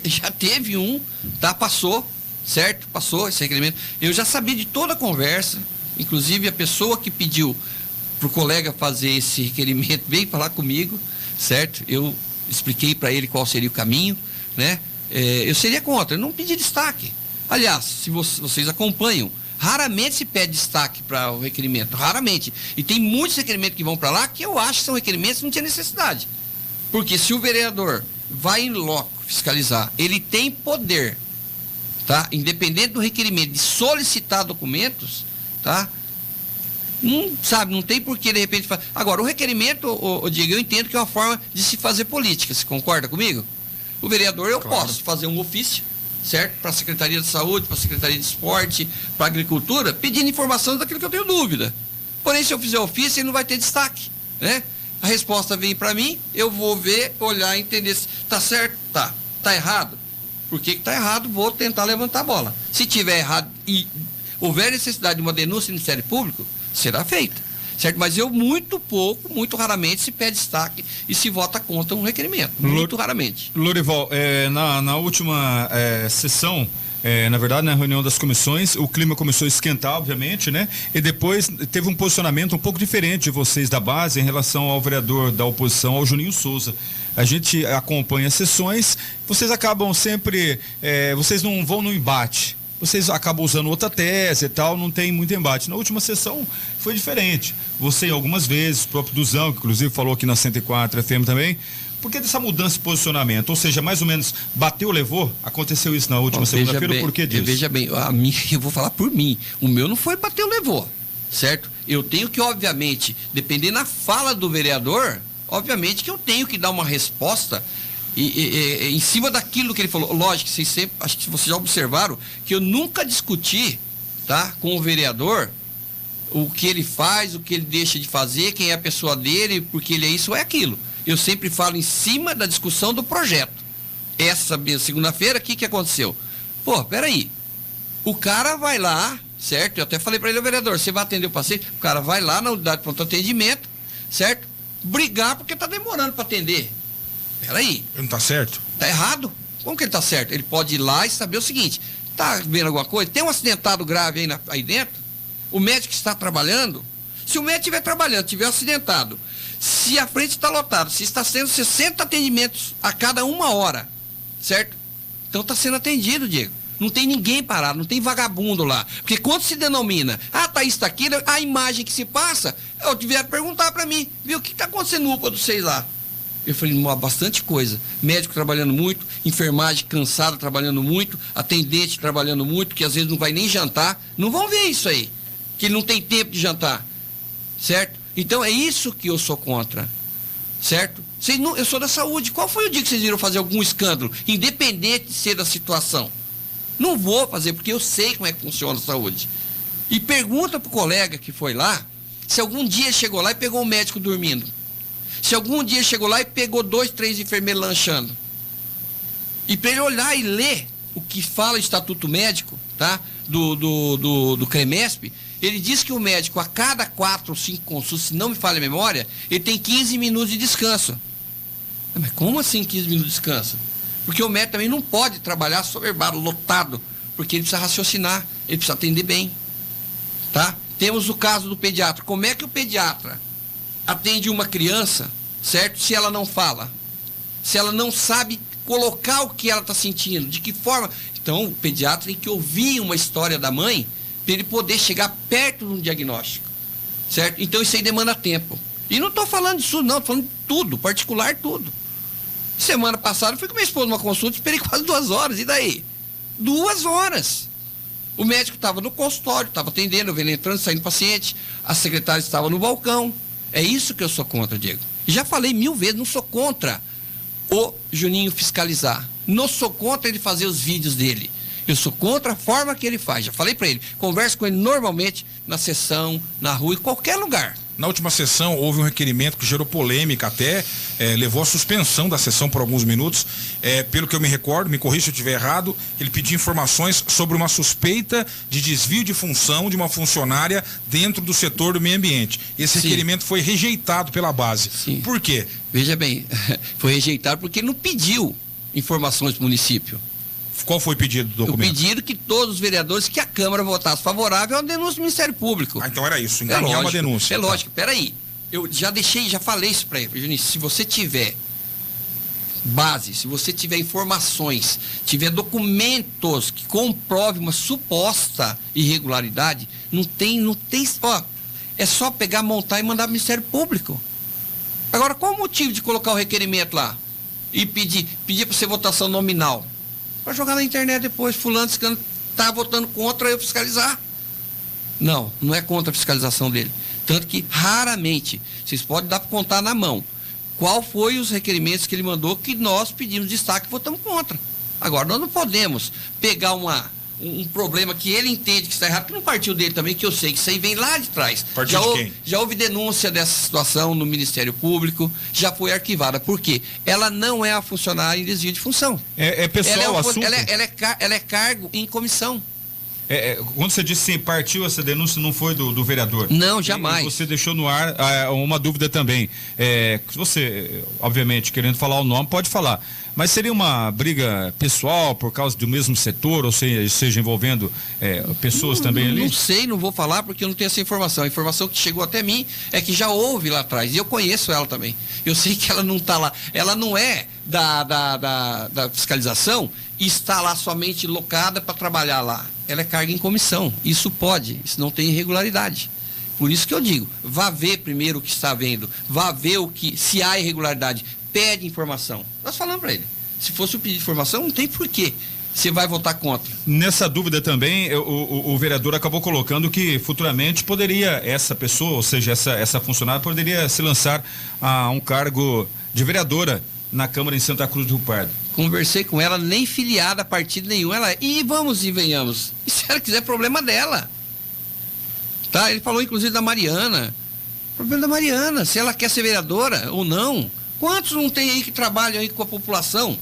B: já teve um, tá? Passou, certo? Passou esse requerimento. Eu já sabia de toda a conversa, inclusive a pessoa que pediu pro colega fazer esse requerimento veio falar comigo, certo? Eu expliquei para ele qual seria o caminho, né? Eu seria contra, eu não pedi destaque. Aliás, se vocês acompanham, raramente se pede destaque para o requerimento, raramente. E tem muitos requerimentos que vão para lá que eu acho que são requerimentos que não tinha necessidade. Porque se o vereador vai em loco fiscalizar, ele tem poder, tá? Independente do requerimento de solicitar documentos, tá? Não tem por que de repente fazer. Agora, o requerimento, Diego, eu entendo que é uma forma de se fazer política, você concorda comigo? O vereador, eu posso fazer um ofício, certo? Para a Secretaria de Saúde, para a Secretaria de Esporte, para a Agricultura, pedindo informação daquilo que eu tenho dúvida. Porém, se eu fizer ofício, ele não vai ter destaque, né? A resposta vem para mim, eu vou ver, olhar, entender se está certo, tá errado. Por que está errado? Vou tentar levantar a bola. Se tiver errado e houver necessidade de uma denúncia no Ministério Público, será feita, certo? Mas muito raramente se pede destaque e se vota contra um requerimento, muito raramente.
C: Lorival, na última sessão, na verdade, na reunião das comissões, o clima começou a esquentar, obviamente, né? E depois teve um posicionamento um pouco diferente de vocês da base em relação ao vereador da oposição, ao Juninho Souza. A gente acompanha as sessões, vocês acabam sempre, vocês não vão no embate. Vocês acabam usando outra tese e tal, não tem muito embate. Na última sessão foi diferente. Você, algumas vezes, o próprio Duzão, que inclusive falou aqui na 104 FM também. Por que dessa mudança de posicionamento? Ou seja, mais ou menos, bateu, levou? Aconteceu isso na última segunda-feira, por que disso?
B: Veja bem, eu vou falar por mim. O meu não foi bateu, levou, certo? Eu tenho que, obviamente, dependendo da fala do vereador, obviamente que eu tenho que dar uma resposta em cima daquilo que ele falou. Lógico, acho que vocês já observaram que eu nunca discuti, tá, com o vereador o que ele faz, o que ele deixa de fazer, quem é a pessoa dele, porque ele é isso ou é aquilo. Eu sempre falo em cima da discussão do projeto. Essa segunda-feira, o que aconteceu? Pô, peraí. O cara vai lá, certo? Eu até falei para ele, vereador, você vai atender o paciente? O cara vai lá na unidade de pronto atendimento, certo? Brigar porque tá demorando para atender. Peraí.
A: Ele não tá certo?
B: Tá errado. Como que ele tá certo? Ele pode ir lá e saber o seguinte, tá vendo alguma coisa? Tem um acidentado grave aí dentro? O médico está trabalhando? Se o médico estiver trabalhando, estiver acidentado, se a frente está lotada, se está sendo 60 atendimentos a cada 1 hora, certo? Então está sendo atendido, Diego. Não tem ninguém parado, não tem vagabundo lá. Porque quando se denomina, tá isso, tá aquilo, a imagem que se passa, eu tiveram perguntar para mim, viu, o que está acontecendo no UPA do 6 lá? Eu falei, bastante coisa. Médico trabalhando muito, enfermagem cansada trabalhando muito, atendente trabalhando muito, que às vezes não vai nem jantar. Não vão ver isso aí, que ele não tem tempo de jantar, certo? Então é isso que eu sou contra, certo? Eu sou da saúde. Qual foi o dia que vocês viram fazer algum escândalo, independente de ser da situação? Não vou fazer, porque eu sei como é que funciona a saúde. E pergunta pro colega que foi lá, se algum dia chegou lá e pegou um médico dormindo. Se algum dia chegou lá e pegou 2, 3 enfermeiros lanchando. E para ele olhar e ler o que fala o Estatuto Médico, tá? Do CREMESP, ele diz que o médico, a cada 4 ou 5 consultas, se não me falha a memória, ele tem 15 minutos de descanso. Mas como assim 15 minutos de descanso? Porque o médico também não pode trabalhar soberbado, lotado, porque ele precisa raciocinar, ele precisa atender bem, tá? Temos o caso do pediatra. Como é que o pediatra atende uma criança, certo? Se ela não fala, se ela não sabe colocar o que ela está sentindo, de que forma. Então, o pediatra tem que ouvir uma história da mãe para ele poder chegar perto de um diagnóstico, certo? Então, isso aí demanda tempo. E não estou falando disso, não, estou falando de tudo, particular, tudo. Semana passada, eu fui com minha esposa numa consulta, esperei quase 2 horas, e daí? 2 horas. O médico estava no consultório, estava atendendo, vendo entrando, saindo paciente, a secretária estava no balcão. É isso que eu sou contra, Diego. E já falei 1000 vezes, não sou contra o Juninho fiscalizar. Não sou contra ele fazer os vídeos dele. Eu sou contra a forma que ele faz. Já falei para ele. Converso com ele normalmente na sessão, na rua, em qualquer lugar.
A: Na última sessão houve um requerimento que gerou polêmica até, levou à suspensão da sessão por alguns minutos. Pelo que eu me recordo, me corrija se eu estiver errado, ele pediu informações sobre uma suspeita de desvio de função de uma funcionária dentro do setor do meio ambiente. Esse requerimento foi rejeitado pela base.
B: Sim.
A: Por quê?
B: Veja bem, foi rejeitado porque ele não pediu informações para o município.
A: Qual foi o pedido do documento?
B: O pedido que todos os vereadores, que a Câmara votasse favorável a uma denúncia do Ministério Público.
A: Ah, então era isso, encaminhar uma denúncia.
B: É lógico, peraí. Eu já falei isso para ele, Junício, se você tiver base, se você tiver informações, tiver documentos que comprovem uma suposta irregularidade, não tem, ó, é só pegar, montar e mandar para o Ministério Público. Agora, qual o motivo de colocar o requerimento lá e pedir para ser votação nominal? Para jogar na internet depois, fulano está votando contra eu fiscalizar. Não é contra a fiscalização dele. Tanto que, raramente, vocês podem dar para contar na mão qual foi os requerimentos que ele mandou que nós pedimos destaque e votamos contra. Agora, nós não podemos pegar um problema que ele entende que está errado, que não partiu dele também, que eu sei que isso aí vem lá de trás. Já houve denúncia dessa situação no Ministério Público, já foi arquivada. Por quê? Ela não é a funcionária em desvio de função.
C: É pessoal o assunto?
B: Ela é cargo em comissão.
C: Quando você disse sim, partiu essa denúncia, não foi do vereador?
B: Não, jamais.
C: E você deixou no ar uma dúvida também. Se você, obviamente, querendo falar o nome, pode falar. Mas seria uma briga pessoal por causa do mesmo setor, ou seja, envolvendo pessoas também ali?
B: Não sei, não vou falar porque eu não tenho essa informação. A informação que chegou até mim é que já houve lá atrás. E eu conheço ela também. Eu sei que ela não está lá. Ela não é da fiscalização e está lá somente locada para trabalhar lá. Ela é carga em comissão. Isso pode, isso não tem irregularidade. Por isso que eu digo, vá ver primeiro o que está vendo, vá ver se há irregularidade. Pede informação. Nós falamos para ele. Se fosse o pedido de informação, não tem porquê. Você vai votar contra.
C: Nessa dúvida também, o vereador acabou colocando que futuramente poderia essa pessoa, ou seja, essa funcionária poderia se lançar a um cargo de vereadora na Câmara em Santa Cruz do Rio Pardo.
B: Conversei com ela, nem filiada a partido nenhum. E vamos e venhamos. E se ela quiser, problema dela. Tá? Ele falou inclusive da Mariana. Problema da Mariana, se ela quer ser vereadora ou não. Quantos não tem aí que trabalham aí com a população?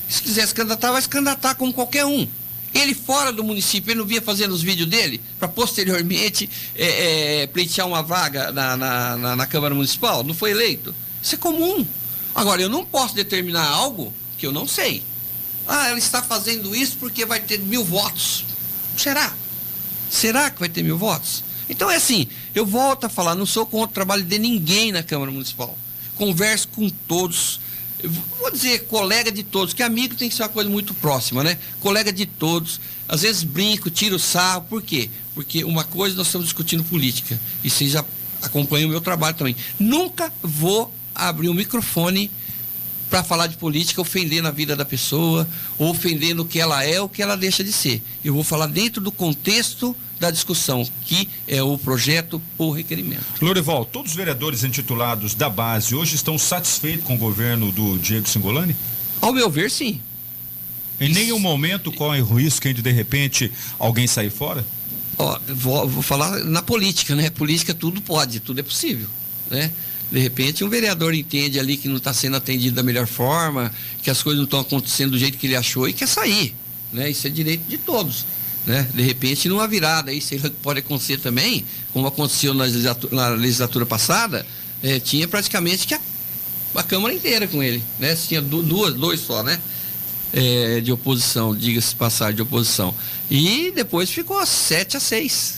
B: Se quiser se candidatar, vai se candidatar como qualquer um. Ele fora do município, ele não via fazendo os vídeos dele para posteriormente pleitear uma vaga na Câmara Municipal? Não foi eleito? Isso é comum. Agora, eu não posso determinar algo que eu não sei. Ela está fazendo isso porque vai ter 1000 votos. Será? Será que vai ter 1000 votos? Então é assim, eu volto a falar, não sou contra o trabalho de ninguém na Câmara Municipal. Converso com todos, vou dizer colega de todos, que amigo tem que ser uma coisa muito próxima, né? Colega de todos, às vezes brinco, tiro sarro, por quê? Porque uma coisa nós estamos discutindo política, e vocês já acompanham o meu trabalho também. Nunca vou abrir o microfone para falar de política, ofendendo a vida da pessoa, ou ofendendo o que ela é ou o que ela deixa de ser. Eu vou falar dentro do contexto da discussão, que é o projeto ou requerimento.
C: Lorival, todos os vereadores intitulados da base hoje estão satisfeitos com o governo do Diego Cingolani?
B: Ao meu ver, sim.
C: Em nenhum momento corre o risco de repente alguém sair fora?
B: Vou falar na política, né? Política tudo pode, tudo é possível, né? De repente um vereador entende ali que não está sendo atendido da melhor forma, que as coisas não estão acontecendo do jeito que ele achou e quer sair, né? Isso é direito de todos, né? De repente numa virada aí, sei lá, pode acontecer também, como aconteceu na legislatura passada, tinha praticamente que a Câmara inteira com ele, né? Tinha dois só, né? De oposição, diga-se passar de oposição. E depois ficou 7-6.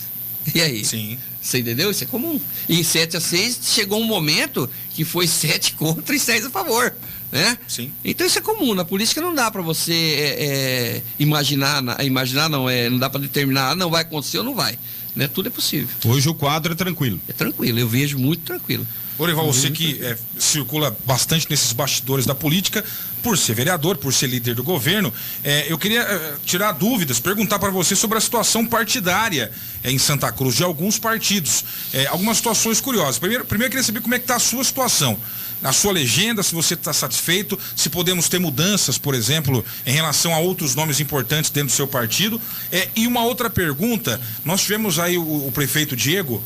B: E aí?
A: Sim.
B: Você entendeu? Isso é comum. E 7-6 chegou um momento que foi 7 contra e 6 a favor, né?
A: Sim.
B: Então isso é comum. Na política não dá para você imaginar não dá para determinar, não vai acontecer ou não vai. né? Tudo é possível.
C: Hoje o quadro é tranquilo.
B: É tranquilo, eu vejo muito tranquilo.
A: Orival, você que circula bastante nesses bastidores da política, por ser vereador, por ser líder do governo, eu queria tirar dúvidas, perguntar para você sobre a situação partidária em Santa Cruz, de alguns partidos. Algumas situações curiosas. Primeiro eu queria saber como é que está a sua situação. A sua legenda, se você está satisfeito, se podemos ter mudanças, por exemplo, em relação a outros nomes importantes dentro do seu partido. E uma outra pergunta, nós tivemos aí o prefeito Diego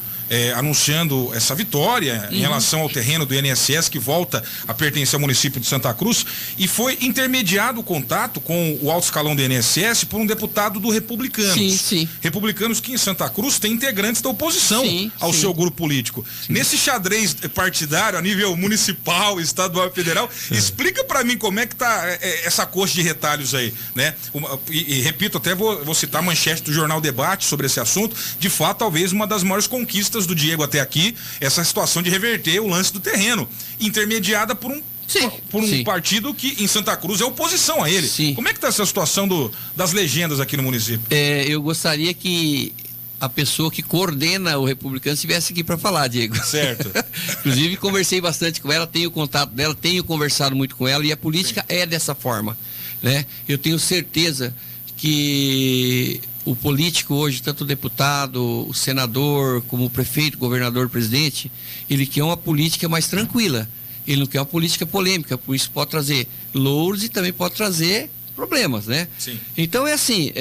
A: anunciando essa vitória em relação ao terreno do INSS que volta a pertencer ao município de Santa Cruz, e foi intermediado o contato com o alto escalão do INSS por um deputado do Republicanos.
B: Sim.
A: Republicanos que em Santa Cruz tem integrantes da oposição ao seu grupo político. Nesse xadrez partidário a nível municipal, estadual e federal, explica para mim como é que tá essa coxa de retalhos aí, né? E repito, até vou citar a manchete do Jornal Debate sobre esse assunto. De fato, talvez uma das maiores conquistas do Diego até aqui, essa situação de reverter o lance do terreno, intermediada por um partido que em Santa Cruz é oposição a ele.
B: Sim.
A: Como é que está essa situação das legendas aqui no município?
B: Eu gostaria que a pessoa que coordena o Republicano estivesse aqui para falar, Diego.
A: Certo.
B: Inclusive conversei bastante com ela, tenho contato dela, tenho conversado muito com ela, e a política é dessa forma, né? Eu tenho certeza que o político hoje, tanto o deputado, o senador, como o prefeito, o governador, o presidente, ele quer uma política mais tranquila. Ele não quer uma política polêmica, por isso pode trazer louros e também pode trazer problemas, né?
A: Sim.
B: Então é assim,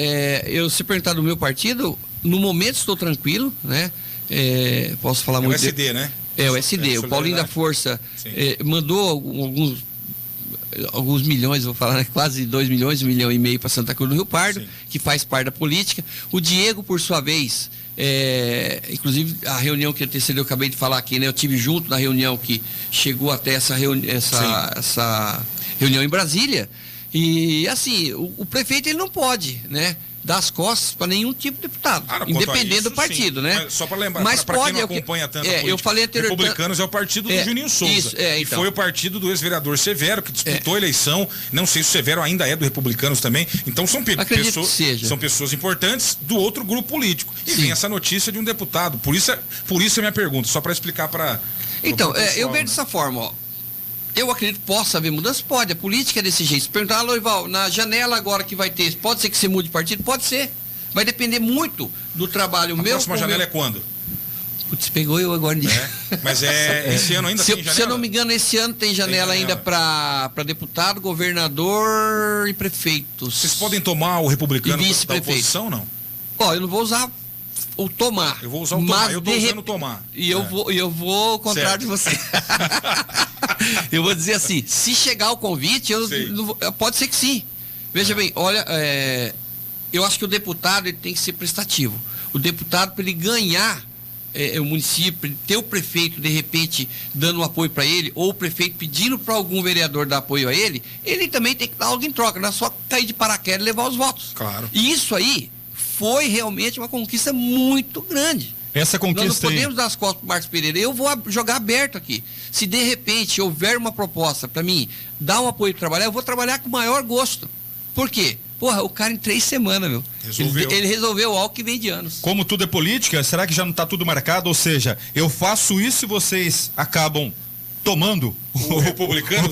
B: se perguntar do meu partido, no momento estou tranquilo, né? Posso falar muito...
A: É o SD, né?
B: É o SD, o Paulinho da Força mandou alguns milhões, vou falar, né? Quase 2 milhões, 1,5 milhão para Santa Cruz do Rio Pardo, que faz parte da política. O Diego, por sua vez, inclusive a reunião que antecedeu, eu acabei de falar aqui, né? Eu tive junto na reunião que chegou até essa reunião em Brasília. E assim, o prefeito ele não pode, né, dar as costas para nenhum tipo de deputado, independente do partido, né?
A: Mas só para lembrar, para quem não acompanha tanto a política,
B: eu falei anteriormente,
A: Republicanos é o partido do Juninho Souza. E foi o partido do ex-vereador Severo que disputou a eleição. Não sei se o Severo ainda é do Republicanos também. Então são pessoas importantes do outro grupo político. E vem essa notícia de um deputado. Por isso é a minha pergunta, só para explicar para...
B: Então, eu vejo dessa forma, ó. Eu acredito que possa haver mudanças, pode, a política é desse jeito. Se perguntar, Loival, na janela agora que vai ter, pode ser que você mude de partido? Pode ser. Vai depender muito do trabalho meu. A
A: próxima janela é quando?
B: Putz, pegou eu agora.
A: Mas esse ano ainda tem janela?
B: Se eu não me engano, esse ano tem janela ainda para deputado, governador e prefeitos.
A: Vocês podem tomar o Republicano
B: da
A: oposição, não?
B: Ó, eu não vou usar o tomar.
A: Eu vou usar o tomar, eu tô usando o tomar.
B: E eu vou ao contrário de você. Eu vou dizer assim, se chegar o convite, pode ser que sim. Veja bem, olha, eu acho que o deputado ele tem que ser prestativo. O deputado, para ele ganhar o município, ele ter o prefeito, de repente, dando um apoio para ele, ou o prefeito pedindo para algum vereador dar apoio a ele também tem que dar algo em troca, não é só cair de paraquedas e levar os votos.
A: Claro.
B: E isso aí foi realmente uma conquista muito grande.
C: Essa conquista
B: Nós não podemos dar as costas para o Marcos Pereira. Eu vou jogar aberto aqui. Se de repente houver uma proposta para mim dar um apoio para trabalhar, eu vou trabalhar com o maior gosto. Por quê? Porra, o cara em 3 semanas, meu. Ele resolveu algo que vem de anos.
C: Como tudo é política, será que já não está tudo marcado? Ou seja, eu faço isso e vocês acabam tomando
A: o Republicano?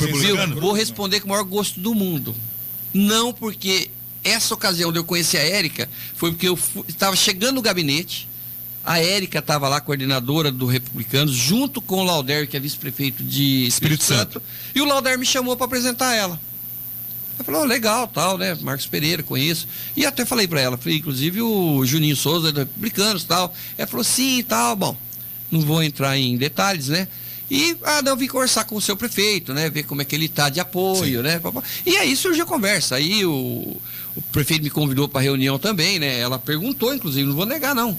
B: Vou responder com o maior gosto do mundo. Não porque essa ocasião de eu conhecer a Érica foi porque eu estava chegando no gabinete. A Érica estava lá, coordenadora do Republicanos, junto com o Lauder, que é vice-prefeito de Espírito Santo. E o Lauder me chamou para apresentar ela. Ela falou, legal, tal, né? Marcos Pereira, conheço. E até falei para ela, inclusive o Juninho Souza, do Republicanos, tal. Ela falou, sim, tal, bom, não vou entrar em detalhes, né? E, eu vim conversar com o seu prefeito, né? Ver como é que ele tá de apoio, né? E aí surgiu a conversa. Aí o prefeito me convidou para reunião também, né? Ela perguntou, inclusive, não vou negar, não,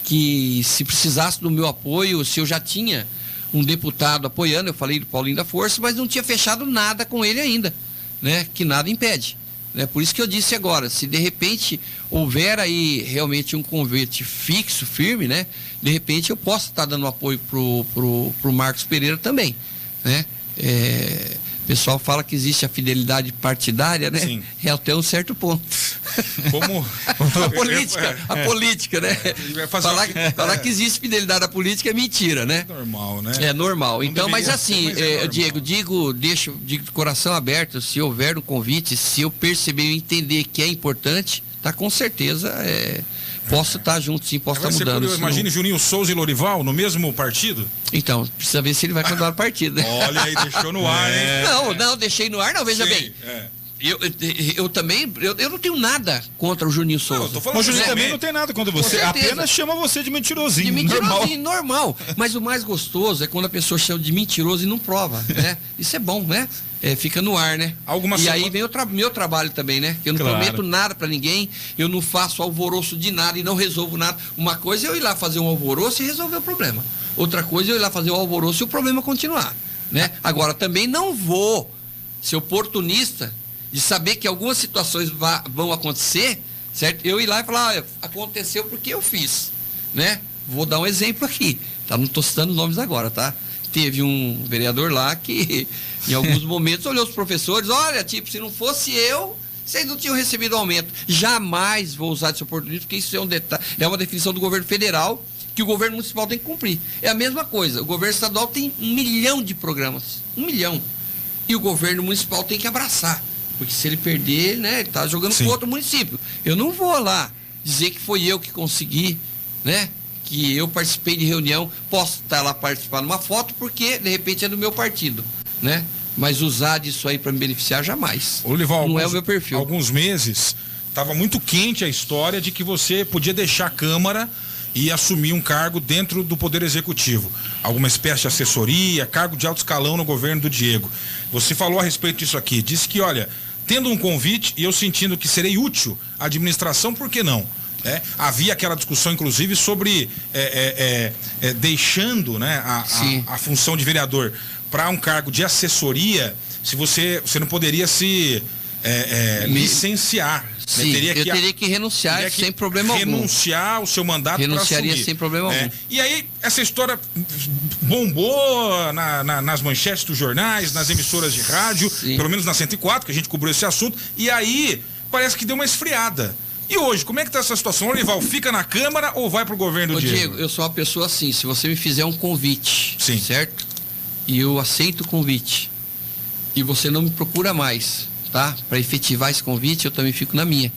B: que se precisasse do meu apoio, se eu já tinha um deputado apoiando, eu falei do Paulinho da Força, mas não tinha fechado nada com ele ainda, né? Que nada impede, né? Por isso que eu disse agora, se de repente houver aí realmente um convite fixo, firme, né? De repente eu posso estar dando apoio pro Marcos Pereira também, né? O pessoal fala que existe a fidelidade partidária, né?
A: Sim.
B: É até um certo ponto.
A: Como
B: A política, né? Falar que existe fidelidade à política é mentira, né?
A: Normal, né?
B: É normal.
A: Não
B: Então, mas
A: deveria
B: assim,
A: ser, mas é
B: Diego, digo de coração aberto, se houver um convite, se eu perceber e entender que é importante, tá, com certeza, posso estar junto, sim, posso estar mudando.
A: Imagine Juninho Souza e Lorival no mesmo partido?
B: Então, precisa ver se ele vai continuar no partido, né?
A: Olha aí, deixou no ar, hein?
B: Não, deixei no ar, não, veja bem. Eu também, eu não tenho nada contra o Juninho Souza.
A: Não, eu tô falando
C: Mas o Juninho também não tem nada contra você, apenas chama você de mentirosinho.
B: De mentirosinho, normal. Mas o mais gostoso é quando a pessoa chama de mentiroso e não prova, né? Isso é bom, né? Fica no ar, né? E aí vem meu trabalho também, né? Que eu não prometo nada pra ninguém, eu não faço alvoroço de nada e não resolvo nada. Uma coisa é eu ir lá fazer um alvoroço e resolver o problema. Outra coisa é eu ir lá fazer o alvoroço e o problema continuar, né? Agora, também não vou ser oportunista de saber que algumas situações vão acontecer, certo? Eu ir lá e falar, olha, aconteceu porque eu fiz, né? Vou dar um exemplo aqui, tá? Não estou citando nomes agora, tá? Teve um vereador lá que, em alguns momentos, olhou os professores, olha, tipo, se não fosse eu, vocês não tinham recebido aumento. Jamais vou usar esse oportunismo, porque isso é um detalhe, é uma definição do governo federal que o governo municipal tem que cumprir. É a mesma coisa, o governo estadual tem 1 milhão de programas, 1 milhão, e o governo municipal tem que abraçar. Porque se ele perder, né, ele está jogando com outro município. Eu não vou lá dizer que foi eu que consegui, né, que eu participei de reunião, posso estar lá participando numa foto, porque de repente é do meu partido, né? Mas usar disso aí para me beneficiar, jamais.
A: Olival,
B: não é o meu perfil.
A: Alguns meses, estava muito quente a história de que você podia deixar a Câmara e assumir um cargo dentro do Poder Executivo. Alguma espécie de assessoria, cargo de alto escalão no governo do Diego. Você falou a respeito disso aqui, disse que, olha, tendo um convite e eu sentindo que serei útil à administração, por que não? Havia aquela discussão, inclusive, sobre deixando, né, a função de vereador para um cargo de assessoria, se você não poderia se licenciar.
B: Sim, eu teria que renunciar sem problema algum.
A: Renunciar o seu mandato para assumir.
B: Renunciaria sem problema algum.
A: E aí, essa história bombou nas manchetes dos jornais, nas emissoras de rádio, pelo menos na 104, que a gente cobriu esse assunto, e aí parece que deu uma esfriada. E hoje, como é que está essa situação? Olival, fica na Câmara ou vai para o governo do Diego?
B: Eu sou uma pessoa assim, se você me fizer um convite, certo? E eu aceito o convite, e você não me procura mais, tá? Para efetivar esse convite, eu também fico na minha,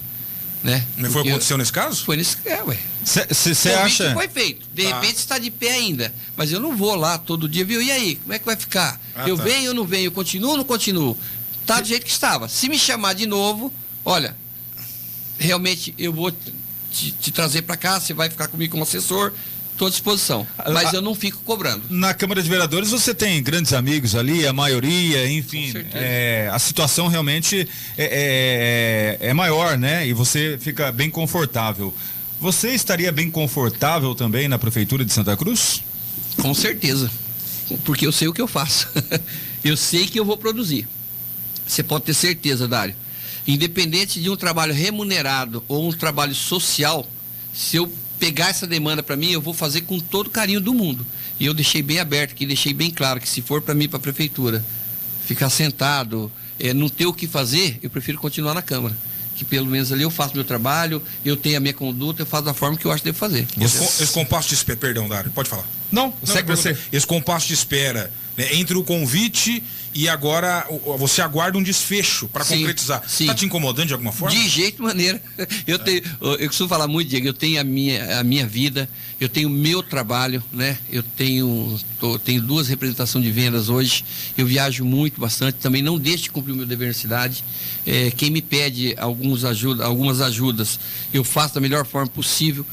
B: né?
A: Não foi o que aconteceu nesse caso?
B: Foi nesse caso, ué.
C: Você acha?
B: Foi feito. De repente está de pé ainda, mas eu não vou lá todo dia, viu? E aí, como é que vai ficar? Venho ou não venho? Eu continuo ou não continuo? Tá do jeito que estava. Se me chamar de novo, olha, realmente eu vou te trazer para cá, você vai ficar comigo como assessor. Estou à disposição, mas eu não fico cobrando.
C: Na Câmara de Vereadores você tem grandes amigos ali, a maioria, enfim, a situação realmente é maior, né? E você fica bem confortável. Você estaria bem confortável também na Prefeitura de Santa Cruz?
B: Com certeza, porque eu sei o que eu faço. Eu sei que eu vou produzir. Você pode ter certeza, Dário. Independente de um trabalho remunerado ou um trabalho social, se eu pegar essa demanda para mim, eu vou fazer com todo o carinho do mundo. E eu deixei bem aberto aqui, deixei bem claro que se for para mim, para a prefeitura, ficar sentado, não ter o que fazer, eu prefiro continuar na Câmara. Que pelo menos ali eu faço meu trabalho, eu tenho a minha conduta, eu faço da forma que eu acho que devo fazer.
A: Esse compasso de espera, perdão, Dário, pode falar.
C: Não, segue você.
A: Esse compasso de espera, né, entre o convite e agora você aguarda um desfecho para concretizar. Está te incomodando de alguma forma?
B: De jeito maneira. Eu costumo falar muito, Diego, eu tenho a minha vida, eu tenho o meu trabalho, né? Eu tenho 2 representações de vendas hoje, eu viajo muito, bastante, também não deixo de cumprir o meu dever na cidade. Quem me pede algumas ajudas, eu faço da melhor forma possível.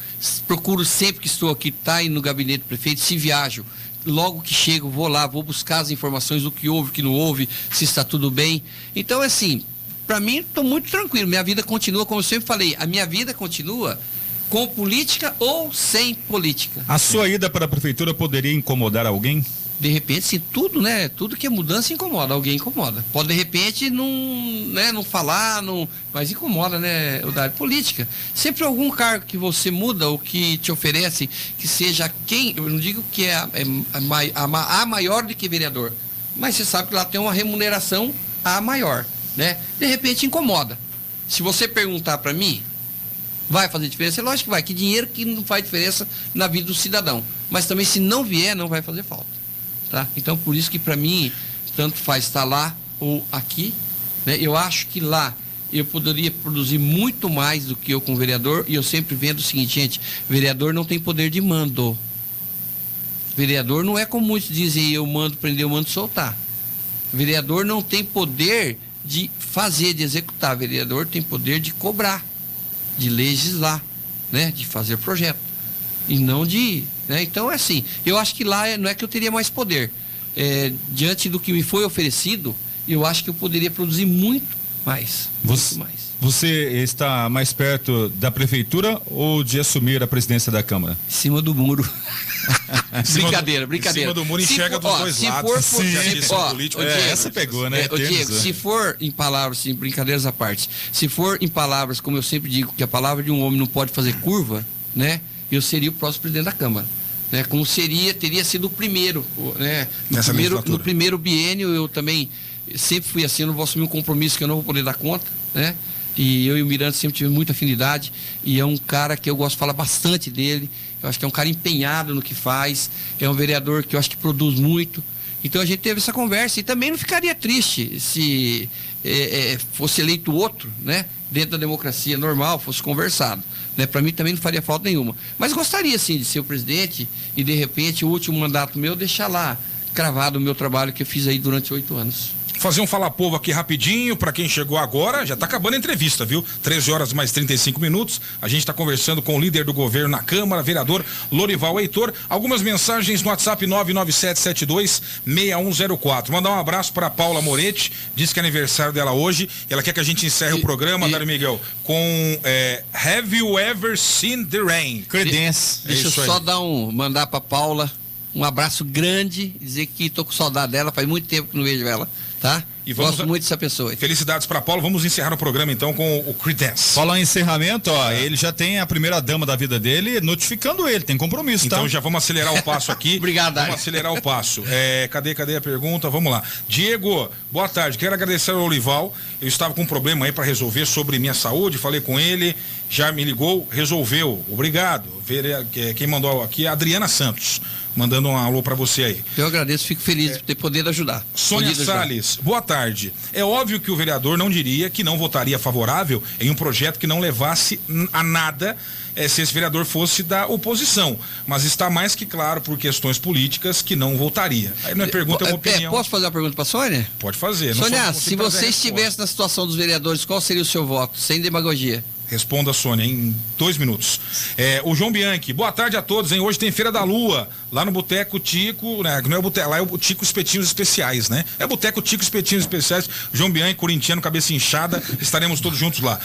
B: Procuro sempre que estou aqui, estar no gabinete do prefeito, se viajo. Logo que chego, vou lá, vou buscar as informações do que houve, o que não houve, se está tudo bem. Então, assim, para mim, estou muito tranquilo. Minha vida continua, como eu sempre falei, a minha vida continua com política ou sem política.
C: A sua ida para a prefeitura poderia incomodar alguém?
B: De repente, sim, tudo, né? Tudo que é mudança incomoda, alguém incomoda. Pode, de repente, não falar, mas incomoda, né? Política. Sempre algum cargo que você muda ou que te oferece, que seja quem, eu não digo que é a maior do que vereador, mas você sabe que lá tem uma remuneração a maior, né? De repente incomoda. Se você perguntar para mim, vai fazer diferença? É lógico que vai, que dinheiro que não faz diferença na vida do cidadão. Mas também se não vier, não vai fazer falta, tá? Então por isso que para mim, tanto faz estar lá ou aqui, né? Eu acho que lá eu poderia produzir muito mais do que eu com o vereador, e eu sempre vendo o seguinte, gente, vereador não tem poder de mando. Vereador não é como muitos dizem, eu mando prender, eu mando soltar. Vereador não tem poder de fazer, de executar. Vereador tem poder de cobrar, de legislar, né? De fazer projeto. E não de... né? Então é assim, eu acho que lá não é que eu teria mais poder. Diante do que me foi oferecido, eu acho que eu poderia produzir muito mais.
C: Você está mais perto da prefeitura ou de assumir a presidência da Câmara?
B: Em cima do muro. Brincadeira.
A: Em cima do muro enxerga dos dois lados.
C: Essa pegou, né?
B: Diego, se for em palavras, assim, brincadeiras à parte, se for em palavras, como eu sempre digo, que a palavra de um homem não pode fazer curva, né? Eu seria o próximo presidente da Câmara. Né? Como teria sido o primeiro, né? No primeiro biênio eu também sempre fui assim, eu não vou assumir um compromisso que eu não vou poder dar conta, né? E eu e o Miranda sempre tivemos muita afinidade, e é um cara que eu gosto de falar bastante dele. Eu acho que é um cara empenhado no que faz, é um vereador que eu acho que produz muito. Então a gente teve essa conversa, e também não ficaria triste se fosse eleito outro, né? Dentro da democracia normal, fosse conversado, né? Para mim também não faria falta nenhuma, mas gostaria sim de ser o presidente e de repente o último mandato meu deixar lá cravado o meu trabalho que eu fiz aí durante 8 anos.
A: Fazer um Fala Povo aqui rapidinho, para quem chegou agora, já tá acabando a entrevista, viu? 13 horas mais 35 minutos, a gente tá conversando com o líder do governo na Câmara, vereador Lorival Heitor. Algumas mensagens no WhatsApp 997726104. Mandar um abraço para Paula Moretti, diz que é aniversário dela hoje, ela quer que a gente encerre o programa, Dário Miguel, com Have You Ever Seen the Rain?
B: Creedence. Deixa eu só mandar para Paula um abraço grande, dizer que tô com saudade dela, faz muito tempo que não vejo ela. Tá? E gosto muito dessa pessoa.
A: Felicidades para Paulo. Vamos encerrar o programa então com o Creedence.
C: Falar em encerramento, ele já tem a primeira dama da vida dele notificando ele, tem compromisso,
A: então, tá? Já vamos acelerar o passo aqui.
B: Obrigado,
A: Vamos acelerar o passo. Cadê a pergunta? Vamos lá. Diego, boa tarde. Quero agradecer ao Lorival. Eu estava com um problema aí para resolver sobre minha saúde, falei com ele, já me ligou, resolveu. Obrigado. Quem mandou aqui é a Adriana Santos, mandando um alô para você aí.
B: Eu agradeço, fico feliz de ter poder ajudar.
A: Sônia Salles, boa tarde. É óbvio que o vereador não diria que não votaria favorável em um projeto que não levasse a nada se esse vereador fosse da oposição, mas está mais que claro por questões políticas que não votaria. Aí não é pergunta, é uma opinião.
B: Posso fazer uma pergunta para a Sônia?
A: Pode fazer.
B: Sônia, se você estivesse na situação dos vereadores, qual seria o seu voto? Sem demagogia.
A: Responda, Sônia, em 2 minutos. O João Bianchi, boa tarde a todos, hein? Hoje tem Feira da Lua, lá no Boteco Tico, né? Não é o Boteco, lá é o Tico Espetinhos Especiais, né? É o Boteco Tico Espetinhos Especiais. João Bianchi, corintiano, cabeça inchada, estaremos todos juntos lá.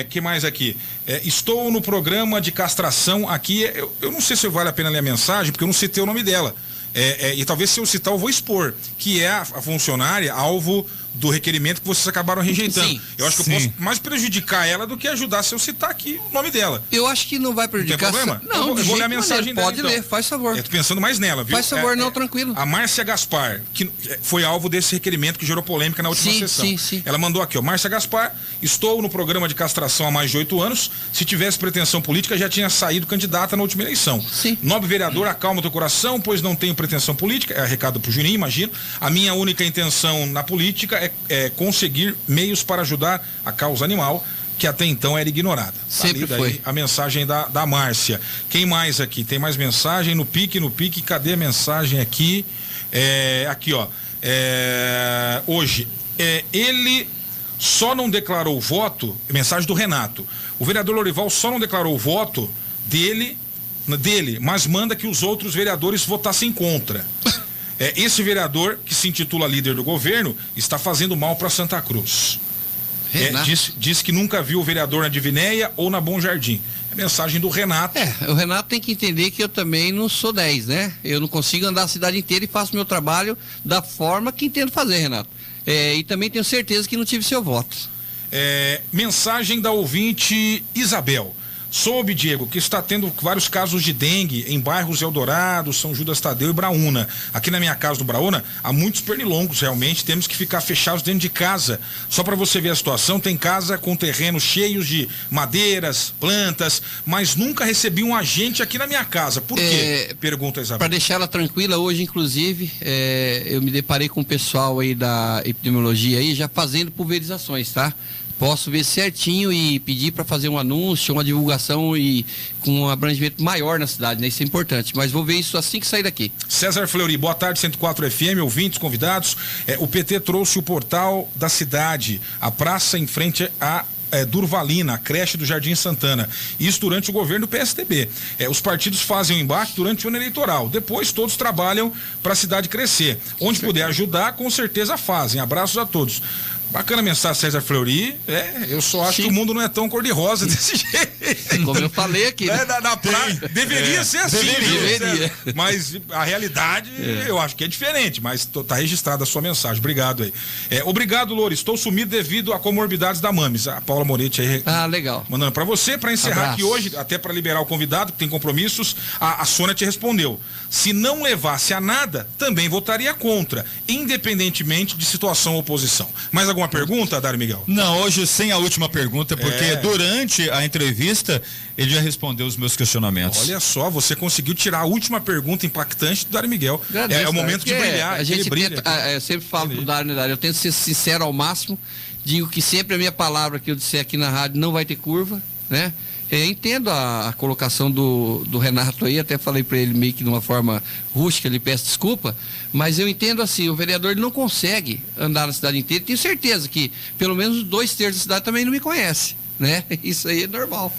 A: Que mais aqui? Estou no programa de castração aqui, eu não sei se vale a pena ler a mensagem, porque eu não citei o nome dela. E talvez se eu citar eu vou expor, que é a funcionária alvo do requerimento que vocês acabaram rejeitando. Sim, eu acho que eu posso mais prejudicar ela do que ajudar se eu citar aqui o nome dela.
B: Eu acho que não vai prejudicar.
A: Não tem problema?
B: Não,
A: eu vou ler a mensagem dela.
B: Pode ler, faz favor.
A: Eu tô pensando mais nela, viu?
B: Faz favor, não, tranquilo.
A: A Márcia Gaspar, que foi alvo desse requerimento que gerou polêmica na última sessão.
B: Sim.
A: Ela mandou aqui, ó, Márcia Gaspar, estou no programa de castração há mais de 8 anos. Se tivesse pretensão política, já tinha saído candidata na última eleição.
B: Sim.
A: Nobre vereador, acalma teu coração, pois não tenho pretensão política. É recado pro Juninho, imagino. A minha única intenção na política é conseguir meios para ajudar a causa animal, que até então era ignorada.
B: Sempre foi.
A: A mensagem da Márcia. Quem mais aqui? Tem mais mensagem no pique. Cadê a mensagem aqui? Aqui, ó. Hoje, ele só não declarou o voto, mensagem do Renato. O vereador Lorival só não declarou o voto dele, mas manda que os outros vereadores votassem contra. Esse vereador, que se intitula líder do governo, está fazendo mal para Santa Cruz. Diz que nunca viu o vereador na Divinéia ou na Bom Jardim. É mensagem do Renato.
B: O Renato tem que entender que eu também não sou 10, né? Eu não consigo andar a cidade inteira e faço meu trabalho da forma que entendo fazer, Renato. E também tenho certeza que não tive seu voto.
A: Mensagem da ouvinte Isabel. Soube, Diego, que está tendo vários casos de dengue em bairros Eldorado, São Judas Tadeu e Braúna. Aqui na minha casa do Braúna, há muitos pernilongos, realmente, temos que ficar fechados dentro de casa. Só para você ver a situação, tem casa com terrenos cheios de madeiras, plantas, mas nunca recebi um agente aqui na minha casa. Por quê? Pergunta a Isabel.
B: Para deixar ela tranquila, hoje, inclusive, eu me deparei com o pessoal aí da epidemiologia aí, já fazendo pulverizações, tá? Posso ver certinho e pedir para fazer um anúncio, uma divulgação e com um abrangimento maior na cidade, né? Isso é importante, mas vou ver isso assim que sair daqui.
A: César Fleury, boa tarde, 104 FM, ouvintes, convidados. O PT trouxe o portal da cidade, a praça em frente a Durvalina, a creche do Jardim Santana. Isso durante o governo do PSDB. Os partidos fazem o embate durante o ano eleitoral. Depois todos trabalham para a cidade crescer. Onde puder ajudar, com certeza fazem. Abraços a todos. Bacana a mensagem, César Fleury. Eu só acho que o mundo não é tão cor-de-rosa desse jeito.
B: Como eu falei aqui. Né?
A: Deveria ser assim.
B: Deveria.
A: Mas a realidade, eu acho que é diferente. Mas tá registrada a sua mensagem. Obrigado aí. Obrigado, Loura. Estou sumido devido a comorbidades da Mames. A Paula Moretti aí.
B: Legal.
A: Mandando para você, para encerrar aqui hoje, até para liberar o convidado, que tem compromissos, a Sônia te respondeu. Se não levasse a nada, também votaria contra, independentemente de situação ou oposição. Mais alguma pergunta, Dário Miguel?
C: Não, hoje sem a última pergunta, porque durante a entrevista ele já respondeu os meus questionamentos.
A: Olha só, você conseguiu tirar a última pergunta impactante do Dário Miguel. É o momento de brilhar.
B: A gente brilha. Eu sempre falo pro Dário, né, Dário? Eu tento ser sincero ao máximo, digo que sempre a minha palavra que eu disser aqui na rádio não vai ter curva, né? Eu entendo a colocação do Renato aí, até falei para ele meio que de uma forma rústica, ele peço desculpa, mas eu entendo assim, o vereador ele não consegue andar na cidade inteira, tenho certeza que pelo menos 2/3 da cidade também não me conhece, né? Isso aí é normal.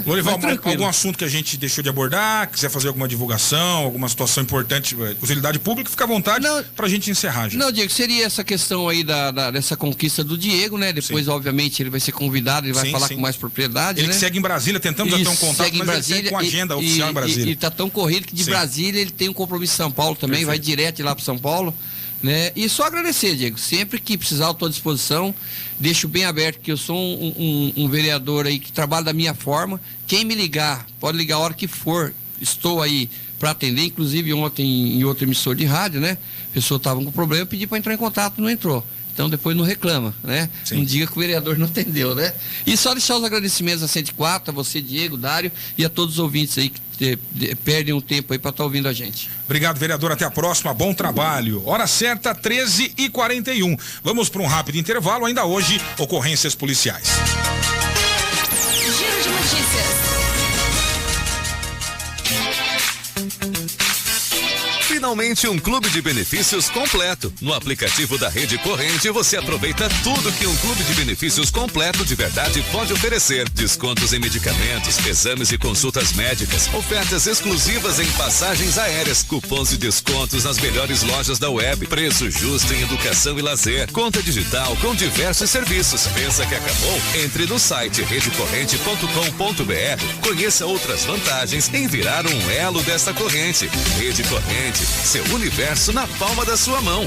A: Lorival, algum assunto que a gente deixou de abordar, quiser fazer alguma divulgação, alguma situação importante, utilidade pública, fica à vontade pra gente encerrar.
B: Não, Diego, seria essa questão aí dessa conquista do Diego, né? Depois, obviamente, ele vai ser convidado, ele vai falar com mais propriedade,
A: ele
B: né?
A: que segue em Brasília, tentamos já ter um contato, mas ele segue com agenda oficial em Brasília.
B: E tá tão corrido que de Brasília ele tem um compromisso em São Paulo também, vai direto lá para São Paulo. Né? E só agradecer, Diego, sempre que precisar eu estou à disposição, deixo bem aberto que eu sou um vereador aí que trabalha da minha forma, quem me ligar, pode ligar a hora que for, estou aí para atender, inclusive ontem em outro emissor de rádio, né? A pessoa estava com problema, eu pedi para entrar em contato, não entrou. Então depois não reclama, né? Não diga que o vereador não atendeu, né? E só deixar os agradecimentos a 104, a você, Diego, Dário, e a todos os ouvintes aí que perdem um tempo aí para estar ouvindo a gente.
A: Obrigado, vereador. Até a próxima. Bom trabalho. Hora certa, 13h41. Vamos para um rápido intervalo. Ainda hoje, ocorrências policiais.
D: Giro de notícias.
E: Finalmente um clube de benefícios completo. No aplicativo da Rede Corrente você aproveita tudo que um clube de benefícios completo de verdade pode oferecer. Descontos em medicamentos, exames e consultas médicas, ofertas exclusivas em passagens aéreas, cupons de descontos nas melhores lojas da web, preço justo em educação e lazer, conta digital com diversos serviços. Pensa que acabou? Entre no site redecorrente.com.br, conheça outras vantagens em virar um elo desta corrente. Rede Corrente, seu universo na palma da sua mão.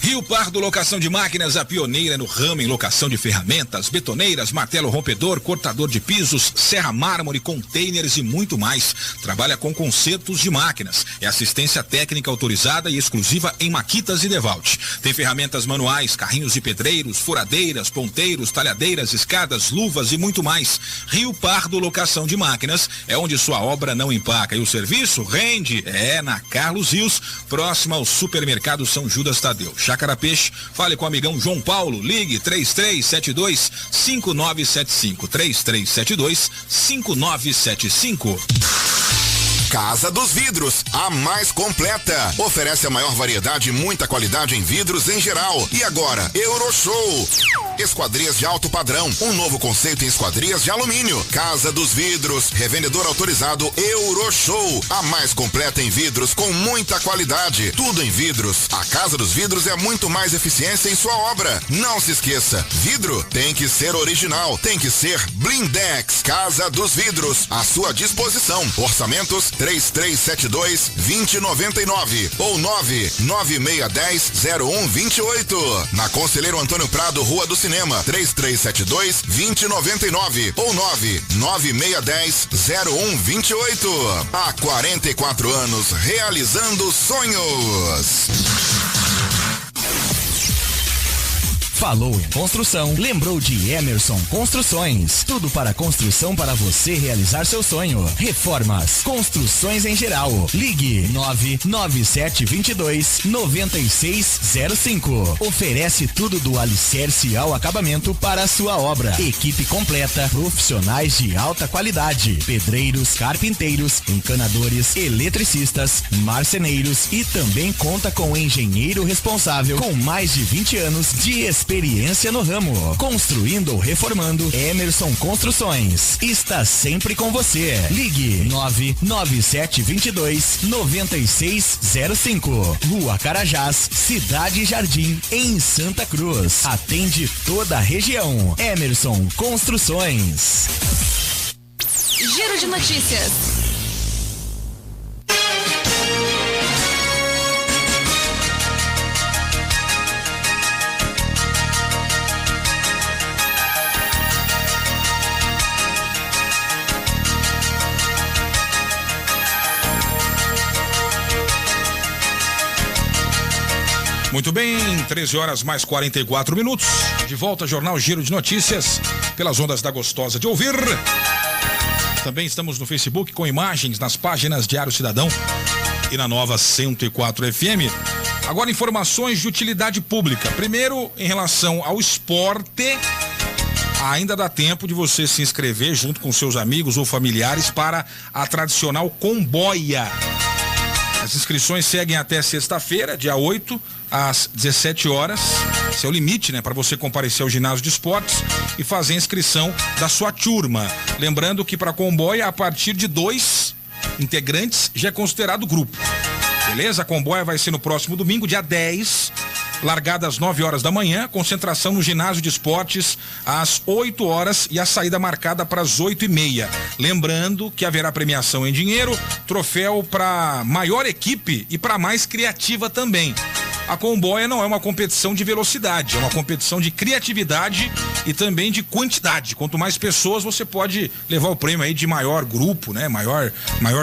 A: Rio Pardo Locação de Máquinas, a pioneira no ramo em locação de ferramentas, betoneiras, martelo rompedor, cortador de pisos, serra mármore, containers e muito mais. Trabalha com consertos de máquinas. É assistência técnica autorizada e exclusiva em Maquitas e Devault. Tem ferramentas manuais, carrinhos de pedreiros, furadeiras, ponteiros, talhadeiras, escadas, luvas e muito mais. Rio Pardo Locação de Máquinas é onde sua obra não empaca e o serviço rende. É na Carlos Rios, próxima ao supermercado São Judas Tadeu. Chácara Peixe, fale com o amigão João Paulo, ligue 3372-5975, 3372-5975.
F: Casa dos Vidros, a mais completa. Oferece a maior variedade e muita qualidade em vidros em geral. E agora, Euroshow. Esquadrias de alto padrão, um novo conceito em esquadrias de alumínio. Casa dos Vidros, revendedor autorizado Euroshow. A mais completa em vidros com muita qualidade. Tudo em vidros. A Casa dos Vidros é muito mais eficiência em sua obra. Não se esqueça, vidro tem que ser original, tem que ser Blindex. Casa dos Vidros, à sua disposição. Orçamentos 3372-2099 ou 99610-0128. Na Conselheiro Antônio Prado, Rua do Cinema, 3372-2099 ou 99610-0128. Há 44 anos realizando sonhos.
D: Falou em construção, lembrou de Emerson Construções. Tudo para construção para você realizar seu sonho. Reformas, construções em geral. Ligue 99722-9605. Oferece tudo do alicerce ao acabamento para a sua obra. Equipe completa, profissionais de alta qualidade. Pedreiros, carpinteiros, encanadores, eletricistas, marceneiros e também conta com engenheiro responsável com mais de 20 anos de experiência no ramo. Construindo ou reformando, Emerson Construções está sempre com você. Ligue 99722-9605. Rua Carajás, Cidade Jardim, em Santa Cruz. Atende toda a região. Emerson Construções.
G: Giro de notícias.
A: Muito bem, 13 horas mais 44 minutos. De volta, Jornal Giro de Notícias, pelas ondas da Gostosa de Ouvir. Também estamos no Facebook com imagens nas páginas Diário Cidadão e na Nova 104 FM. Agora, informações de utilidade pública. Primeiro, em relação ao esporte, ainda dá tempo de você se inscrever junto com seus amigos ou familiares para a tradicional Comboia. As inscrições seguem até sexta-feira, dia 8, às 17 horas. Esse é o limite, né, para você comparecer ao ginásio de esportes e fazer a inscrição da sua turma. Lembrando que para a Comboia, a partir de 2 integrantes, já é considerado grupo. Beleza? A Comboia vai ser no próximo domingo, dia 10, largada às 9 horas da manhã, concentração no ginásio de esportes às 8 horas e a saída marcada para as 8h30. Lembrando que haverá premiação em dinheiro, troféu para maior equipe e para mais criativa também. A Comboia não é uma competição de velocidade, é uma competição de criatividade e também de quantidade. Quanto mais pessoas, você pode levar o prêmio aí de maior grupo, né? Maior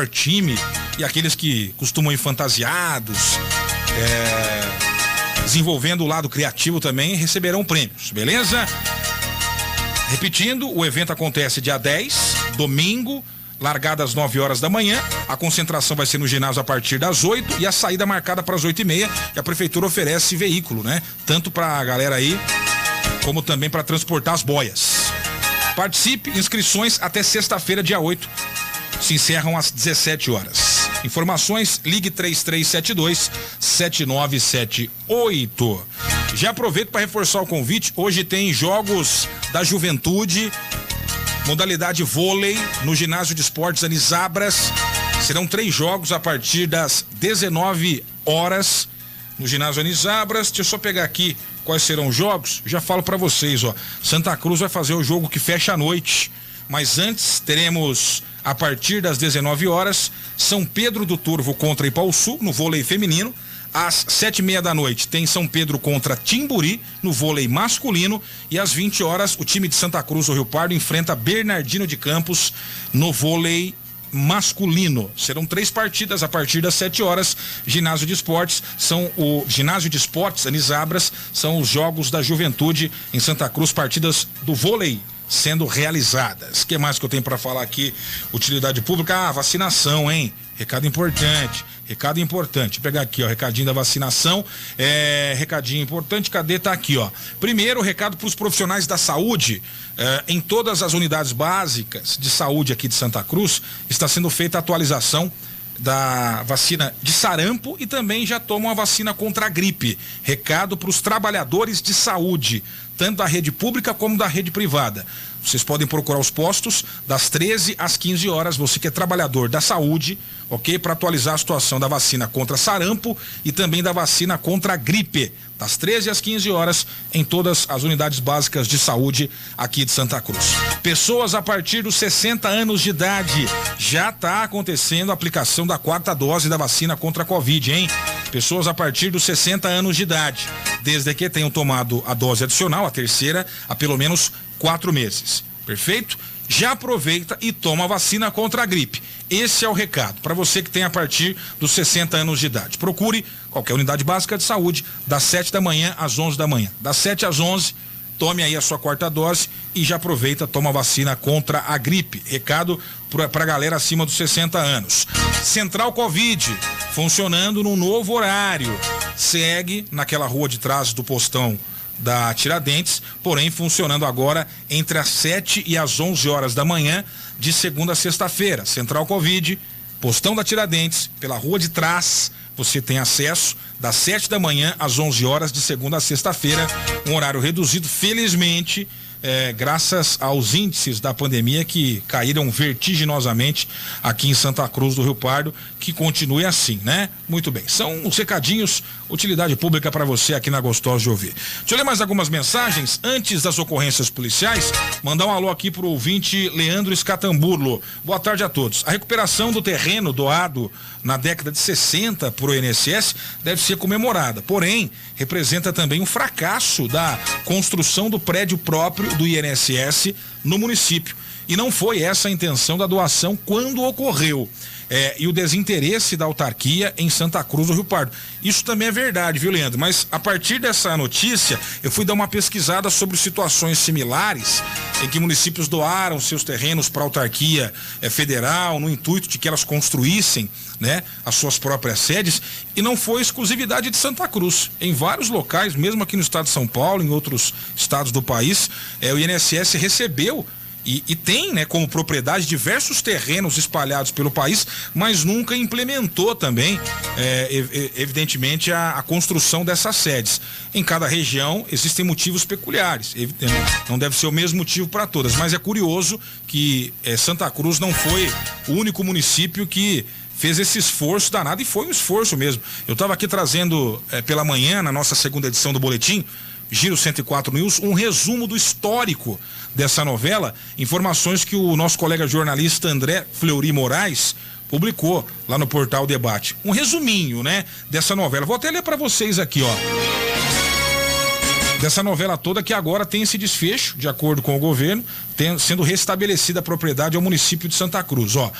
A: time. E aqueles que costumam ir fantasiados, desenvolvendo o lado criativo também, receberão prêmios, beleza? Repetindo, o evento acontece dia 10, domingo, largada às 9 horas da manhã. A concentração vai ser no ginásio a partir das 8 e a saída marcada para as 8h30. E a prefeitura oferece veículo, né? Tanto para a galera aí, como também para transportar as boias. Participe, inscrições até sexta-feira, dia 8. Se encerram às 17 horas. Informações, ligue 3372-7978. Já aproveito para reforçar o convite. Hoje tem jogos da Juventude, modalidade vôlei, no ginásio de esportes Anisabras. Serão 3 jogos a partir das 19 horas no ginásio Anisabras. Deixa eu só pegar aqui quais serão os jogos. Já falo para vocês, ó. Santa Cruz vai fazer o jogo que fecha à noite. Mas antes teremos, a partir das 19 horas, São Pedro do Turvo contra Ipauçu, no vôlei feminino. Às 7h30 da noite tem São Pedro contra Timburi, no vôlei masculino. E às 20 horas, o time de Santa Cruz do Rio Pardo enfrenta Bernardino de Campos no vôlei masculino. Serão 3 partidas a partir das 7 horas. Ginásio de esportes, o ginásio de esportes Anisabras, são os jogos da Juventude em Santa Cruz, partidas do vôlei sendo realizadas. O que mais que eu tenho para falar aqui? Utilidade pública, vacinação, hein? Recado importante. Vou pegar aqui, ó, recadinho da vacinação. Recadinho importante, cadê? Tá aqui, ó. Primeiro, recado para os profissionais da saúde. Em todas as unidades básicas de saúde aqui de Santa Cruz, está sendo feita a atualização da vacina de sarampo e também já tomam a vacina contra a gripe. Recado para os trabalhadores de saúde. tanto da rede pública como da rede privada. Vocês podem procurar os postos das 13 às 15 horas, você que é trabalhador da saúde, ok? Para atualizar a situação da vacina contra sarampo e também da vacina contra a gripe, das 13 às 15 horas, em todas as unidades básicas de saúde aqui de Santa Cruz. Pessoas a partir dos 60 anos de idade, já está acontecendo a aplicação da 4ª dose da vacina contra a Covid, hein? Pessoas a partir dos 60 anos de idade, desde que tenham tomado a dose adicional, a 3ª, há pelo menos 4 meses. Perfeito? Já aproveita e toma a vacina contra a gripe. Esse é o recado para você que tem a partir dos 60 anos de idade. Procure qualquer unidade básica de saúde das 7 da manhã às 11 da manhã. Das 7 às 11, tome aí a sua 4ª dose e já aproveita, toma a vacina contra a gripe. Recado para a galera acima dos 60 anos. Central Covid, funcionando num novo horário. Segue naquela rua de trás do postão da Tiradentes, porém funcionando agora entre as 7 e as 11 horas da manhã, de segunda a sexta-feira. Central Covid, postão da Tiradentes, pela rua de trás, você tem acesso das 7 da manhã às 11 horas, de segunda a sexta-feira, um horário reduzido, felizmente, graças aos índices da pandemia que caíram vertiginosamente aqui em Santa Cruz do Rio Pardo, que continue assim, né? Muito bem, são os recadinhos, utilidade pública para você aqui na Gostosa de Ouvir. Deixa eu ler mais algumas mensagens antes das ocorrências policiais, mandar um alô aqui pro ouvinte Leandro Escatamburlo. Boa tarde a todos. A recuperação do terreno doado na década de 60 por o INSS deve ser comemorada, porém representa também um fracasso da construção do prédio próprio do INSS no município. E não foi essa a intenção da doação quando ocorreu. E o desinteresse da autarquia em Santa Cruz do Rio Pardo. Isso também é verdade, viu, Leandro? Mas a partir dessa notícia, eu fui dar uma pesquisada sobre situações similares em que municípios doaram seus terrenos para a autarquia federal, no intuito de que elas construíssem, né, as suas próprias sedes, e não foi exclusividade de Santa Cruz. Em vários locais, mesmo aqui no estado de São Paulo, em outros estados do país, o INSS recebeu e tem, né, como propriedade diversos terrenos espalhados pelo país, mas nunca implementou também, evidentemente, a construção dessas sedes. Em cada região existem motivos peculiares, não deve ser o mesmo motivo para todas, mas é curioso que Santa Cruz não foi o único município que fez esse esforço danado, e foi um esforço mesmo. Eu estava aqui trazendo pela manhã, na nossa segunda edição do Boletim Giro 104 News, um resumo do histórico dessa novela, informações que o nosso colega jornalista André Fleury Moraes publicou lá no portal Debate. Um resuminho, né, dessa novela. Vou até ler para vocês aqui, ó. Dessa novela toda, que agora tem esse desfecho, de acordo com o governo, sendo restabelecida a propriedade ao município de Santa Cruz. Ó,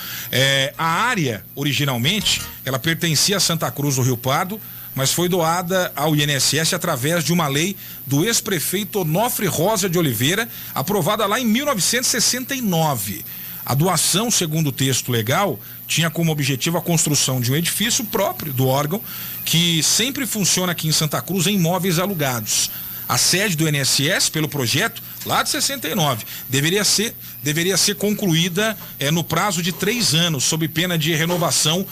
A: a área, originalmente, ela pertencia a Santa Cruz do Rio Pardo, mas foi doada ao INSS através de uma lei do ex-prefeito Onofre Rosa de Oliveira, aprovada lá em 1969. A doação, segundo o texto legal, tinha como objetivo a construção de um edifício próprio do órgão, que sempre funciona aqui em Santa Cruz em imóveis alugados. A sede do INSS, pelo projeto, lá de 69, deveria ser concluída no prazo de 3 anos, sob pena de renovação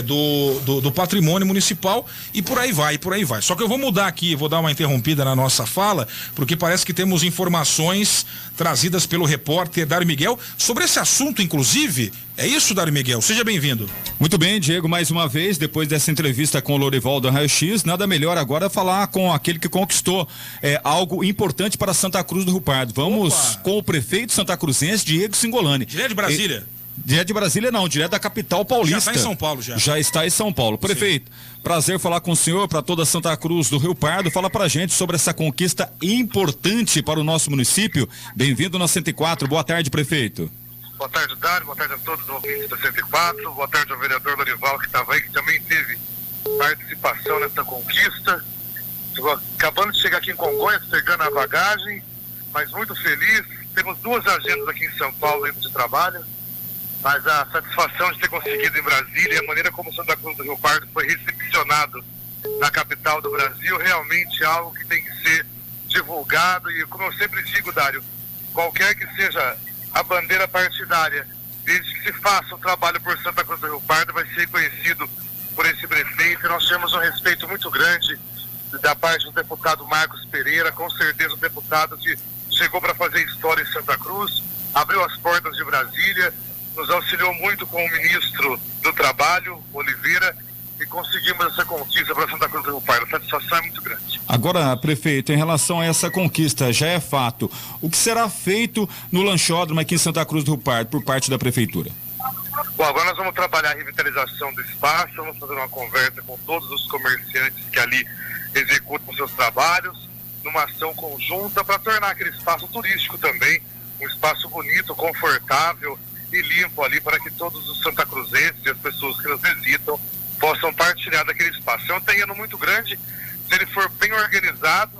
A: do patrimônio municipal, e por aí vai. Só que eu vou mudar aqui, vou dar uma interrompida na nossa fala, porque parece que temos informações trazidas pelo repórter Dário Miguel sobre esse assunto, inclusive. É isso, Dário Miguel? Seja bem-vindo.
C: Muito bem, Diego, mais uma vez, depois dessa entrevista com o Lorivaldo Raio X, nada melhor agora falar com aquele que conquistou algo importante para Santa Cruz do Rio Pardo. Vamos com o prefeito santacruzense, Diego Singolani.
A: Direto de Brasília?
C: Direto de Brasília não, direto da capital paulista.
A: Já está em São Paulo, já.
C: Já está em São Paulo. Prefeito, prazer falar com o senhor, para toda Santa Cruz do Rio Pardo. Fala pra gente sobre essa conquista importante para o nosso município. Bem-vindo na 104. Boa tarde, prefeito.
H: Boa tarde, Dário. Boa tarde a todos os ouvintes da 104. Boa tarde ao vereador Lorival, que estava aí, que também teve participação nessa conquista. Acabando de chegar aqui em Congonhas, pegando a bagagem, mas muito feliz. Temos 2 agendas aqui em São Paulo indo de trabalho, mas a satisfação de ter conseguido em Brasília e a maneira como Santa Cruz do Rio Pardo foi recepcionado na capital do Brasil, realmente é algo que tem que ser divulgado. E como eu sempre digo, Dário, qualquer que seja a bandeira partidária, desde que se faça o trabalho por Santa Cruz do Rio Pardo, vai ser reconhecido por esse prefeito. Nós temos um respeito muito grande da parte do deputado Marcos Pereira, com certeza o deputado que chegou para fazer história em Santa Cruz, abriu as portas de Brasília, nos auxiliou muito com o ministro do Trabalho, Oliveira, e conseguimos essa conquista para Santa Cruz do Rio Pardo. A satisfação é muito grande.
C: Agora, prefeito, em relação a essa conquista, já é fato, o que será feito no lanchódromo aqui em Santa Cruz do Rio Pardo por parte da prefeitura?
H: Bom, agora nós vamos trabalhar a revitalização do espaço, vamos fazer uma conversa com todos os comerciantes que ali executam seus trabalhos, numa ação conjunta para tornar aquele espaço turístico também, um espaço bonito, confortável e limpo ali para que todos os santacruzenses e as pessoas que nos visitam possam partilhar daquele espaço. É um terreno muito grande, se ele for bem organizado,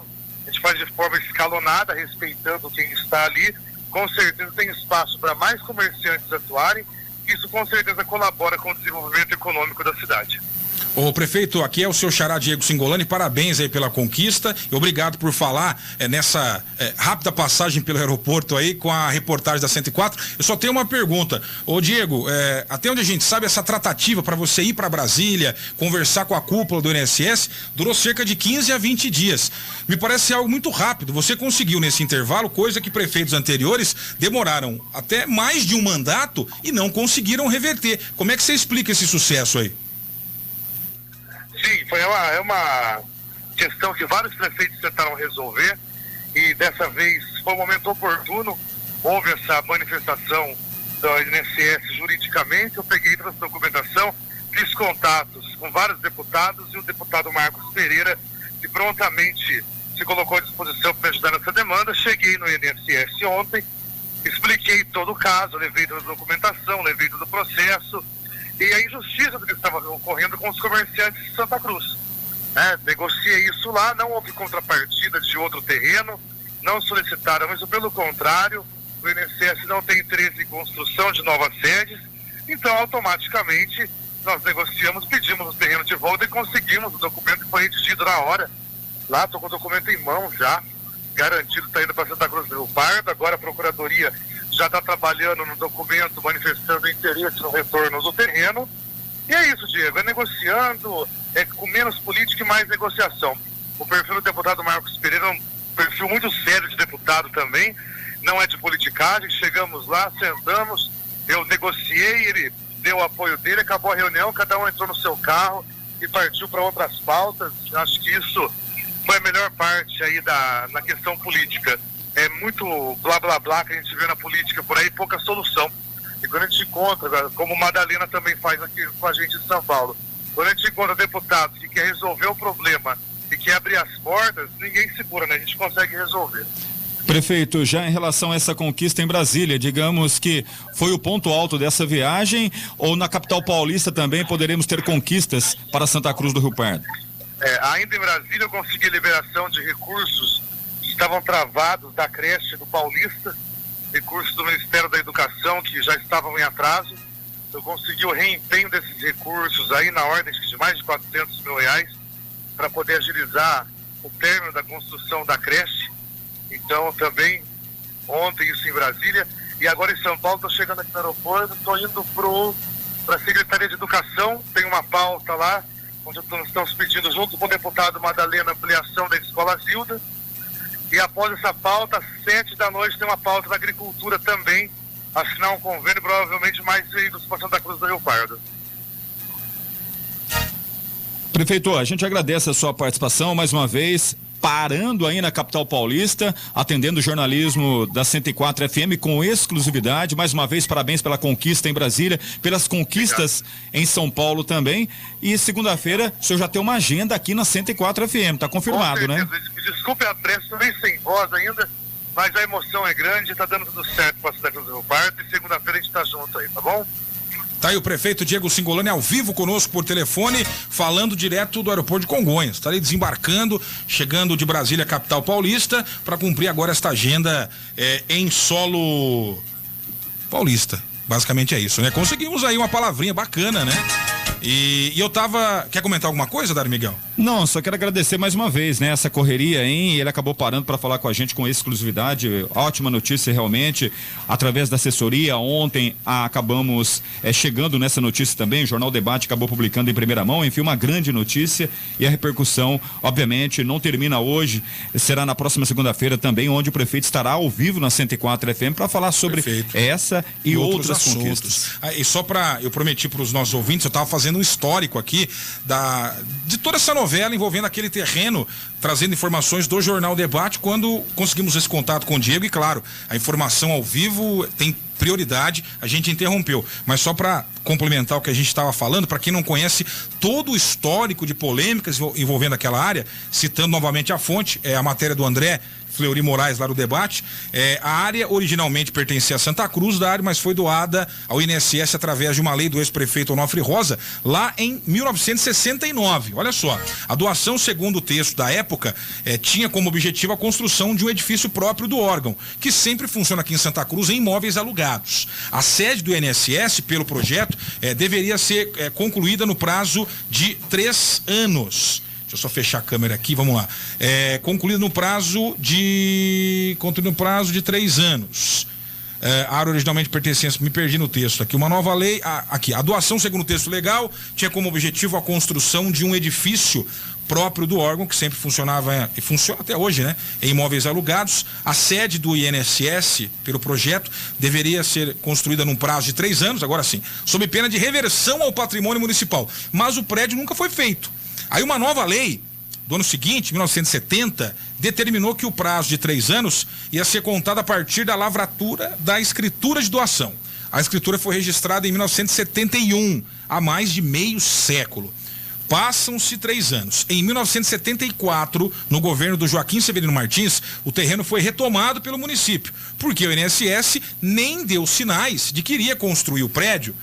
H: a gente faz de forma escalonada, respeitando quem está ali, com certeza tem espaço para mais comerciantes atuarem, isso com certeza colabora com o desenvolvimento econômico da cidade.
A: Ô prefeito, aqui é o seu xará Diego Singolani, parabéns aí pela conquista e obrigado por falar nessa rápida passagem pelo aeroporto aí com a reportagem da 104. Eu só tenho uma pergunta, ô Diego, até onde a gente sabe, essa tratativa para você ir para Brasília, conversar com a cúpula do INSS, durou cerca de 15 a 20 dias. Me parece algo muito rápido, você conseguiu nesse intervalo, coisa que prefeitos anteriores demoraram até mais de um mandato e não conseguiram reverter. Como é que você explica esse sucesso aí?
H: Sim, é uma questão que vários prefeitos tentaram resolver e dessa vez foi um momento oportuno, houve essa manifestação do INSS juridicamente, eu peguei toda essa documentação, fiz contatos com vários deputados e o deputado Marcos Pereira, que prontamente se colocou à disposição para ajudar nessa demanda. Cheguei no INSS ontem, expliquei todo o caso, levei toda a documentação, levei todo o processo, e a injustiça do que estava ocorrendo com os comerciantes de Santa Cruz. Negociei isso lá, não houve contrapartida de outro terreno, não solicitaram, mas pelo contrário, o INSS não tem interesse em construção de novas sedes, então automaticamente nós negociamos, pedimos o terreno de volta e conseguimos o documento que foi redigido na hora. Lá estou com o documento em mão já, garantido, está indo para Santa Cruz do Rio Pardo. Agora a Procuradoria já está trabalhando no documento, manifestando interesse no retorno do terreno. E é isso, Diego, é negociando, com menos política e mais negociação. O perfil do deputado Marcos Pereira é um perfil muito sério de deputado também, não é de politicagem. Chegamos lá, sentamos, eu negociei, ele deu o apoio dele, acabou a reunião, cada um entrou no seu carro e partiu para outras pautas. Acho que isso foi a melhor parte aí na questão política. É muito blá blá blá que a gente vê na política por aí, pouca solução. E quando a gente encontra, como Madalena também faz aqui com a gente em São Paulo, quando a gente encontra deputados que quer resolver o problema e quer abrir as portas, ninguém segura, né? A gente consegue resolver.
C: Prefeito, já em relação a essa conquista em Brasília, digamos que foi o ponto alto dessa viagem, ou na capital paulista também poderemos ter conquistas para Santa Cruz do Rio Pardo?
H: Ainda em Brasília eu consegui liberação de recursos que estavam travados da creche do Paulista, recursos do Ministério da Educação que já estavam em atraso. Eu consegui o reempenho desses recursos aí na ordem de mais de R$400 mil para poder agilizar o término da construção da creche. Então também ontem isso em Brasília, e agora em São Paulo estou chegando aqui no aeroporto, estou indo para a Secretaria de Educação, tem uma pauta lá, onde nós estamos pedindo junto com o deputado Madalena ampliação da Escola Zilda, e após essa pauta, às 7 da noite tem uma pauta da agricultura também, assinar um convênio, provavelmente mais veículos para Santa Cruz do Rio Pardo.
C: Prefeito, a gente agradece a sua participação mais uma vez, parando aí na capital paulista, atendendo o jornalismo da 104 FM com exclusividade. Mais uma vez, parabéns pela conquista em Brasília, pelas conquistas em São Paulo também. E segunda-feira, o senhor já tem uma agenda aqui na 104 FM, tá confirmado, né?
H: Desculpe a pressa, estou nem sem voz ainda, mas a emoção é grande, tá dando tudo certo para a cidade do Rio Pardo, e segunda-feira a gente tá junto aí, tá bom?
A: Tá aí o prefeito Diego Singolani ao vivo conosco por telefone, falando direto do aeroporto de Congonhas. Está ali desembarcando, chegando de Brasília, capital paulista, para cumprir agora esta agenda em solo paulista. Basicamente é isso, né? Conseguimos aí uma palavrinha bacana, né? E eu tava... Quer comentar alguma coisa, Dário Miguel?
C: Não, só quero agradecer mais uma vez, né? Essa correria, hein? Ele acabou parando para falar com a gente com exclusividade. Ótima notícia, realmente. Através da assessoria, ontem acabamos chegando nessa notícia também. O Jornal Debate acabou publicando em primeira mão. Enfim, uma grande notícia. E a repercussão, obviamente, não termina hoje. Será na próxima segunda-feira também, onde o prefeito estará ao vivo na 104 FM para falar sobre essa e outras conquistas.
A: E só eu prometi para os nossos ouvintes, eu estava fazendo um histórico aqui de toda essa novela envolvendo aquele terreno, trazendo informações do Jornal Debate quando conseguimos esse contato com o Diego. E claro, a informação ao vivo tem prioridade, a gente interrompeu, mas só para complementar o que a gente estava falando, para quem não conhece todo o histórico de polêmicas envolvendo aquela área, citando novamente a fonte, a matéria do André Fleury Moraes lá no Debate, a área originalmente pertencia a Santa Cruz da área, mas foi doada ao INSS através de uma lei do ex-prefeito Onofre Rosa, lá em 1969. Olha só, a doação, segundo o texto da época, tinha como objetivo a construção de um edifício próprio do órgão, que sempre funciona aqui em Santa Cruz em imóveis alugados. A sede do INSS, pelo projeto, deveria ser concluída no prazo de 3 anos. Deixa eu só fechar a câmera aqui, vamos lá. Concluído no prazo de 3 anos. A área originalmente pertencente, me perdi no texto aqui, uma nova lei, aqui, a doação, segundo o texto legal, tinha como objetivo a construção de um edifício próprio do órgão, que sempre funcionava, e funciona até hoje, né? Em imóveis alugados. A sede do INSS, pelo projeto, deveria ser construída num prazo de 3 anos, agora sim, sob pena de reversão ao patrimônio municipal. Mas o prédio nunca foi feito. Aí uma nova lei, do ano seguinte, 1970, determinou que o prazo de 3 anos ia ser contado a partir da lavratura da escritura de doação. A escritura foi registrada em 1971, há mais de meio século. Passam-se 3 anos. Em 1974, no governo do Joaquim Severino Martins, o terreno foi retomado pelo município, porque o INSS nem deu sinais de que iria construir o prédio,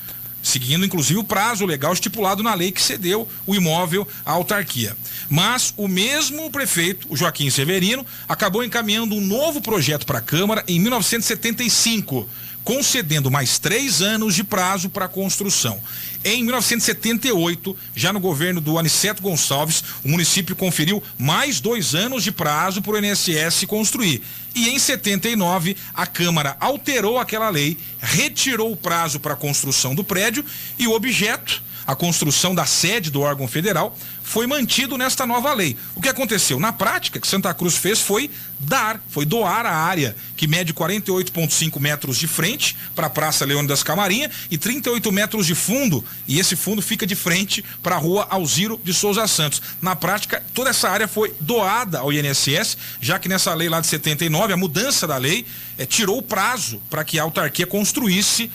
A: seguindo inclusive o prazo legal estipulado na lei que cedeu o imóvel à autarquia. Mas o mesmo prefeito, o Joaquim Severino, acabou encaminhando um novo projeto para a Câmara em 1975, concedendo mais 3 anos de prazo para a construção. Em 1978, já no governo do Aniceto Gonçalves, o município conferiu mais 2 anos de prazo para o INSS construir. E em 79, a Câmara alterou aquela lei, retirou o prazo para a construção do prédio e o objeto, a construção da sede do órgão federal, foi mantido nesta nova lei. O que aconteceu? Na prática, o que Santa Cruz fez foi doar a área, que mede 48,5 metros de frente para a Praça Leônidas Camarinha e 38 metros de fundo, e esse fundo fica de frente para a Rua Alziro de Souza Santos. Na prática, toda essa área foi doada ao INSS, já que nessa lei lá de 79, a mudança da lei tirou o prazo para que a autarquia construísse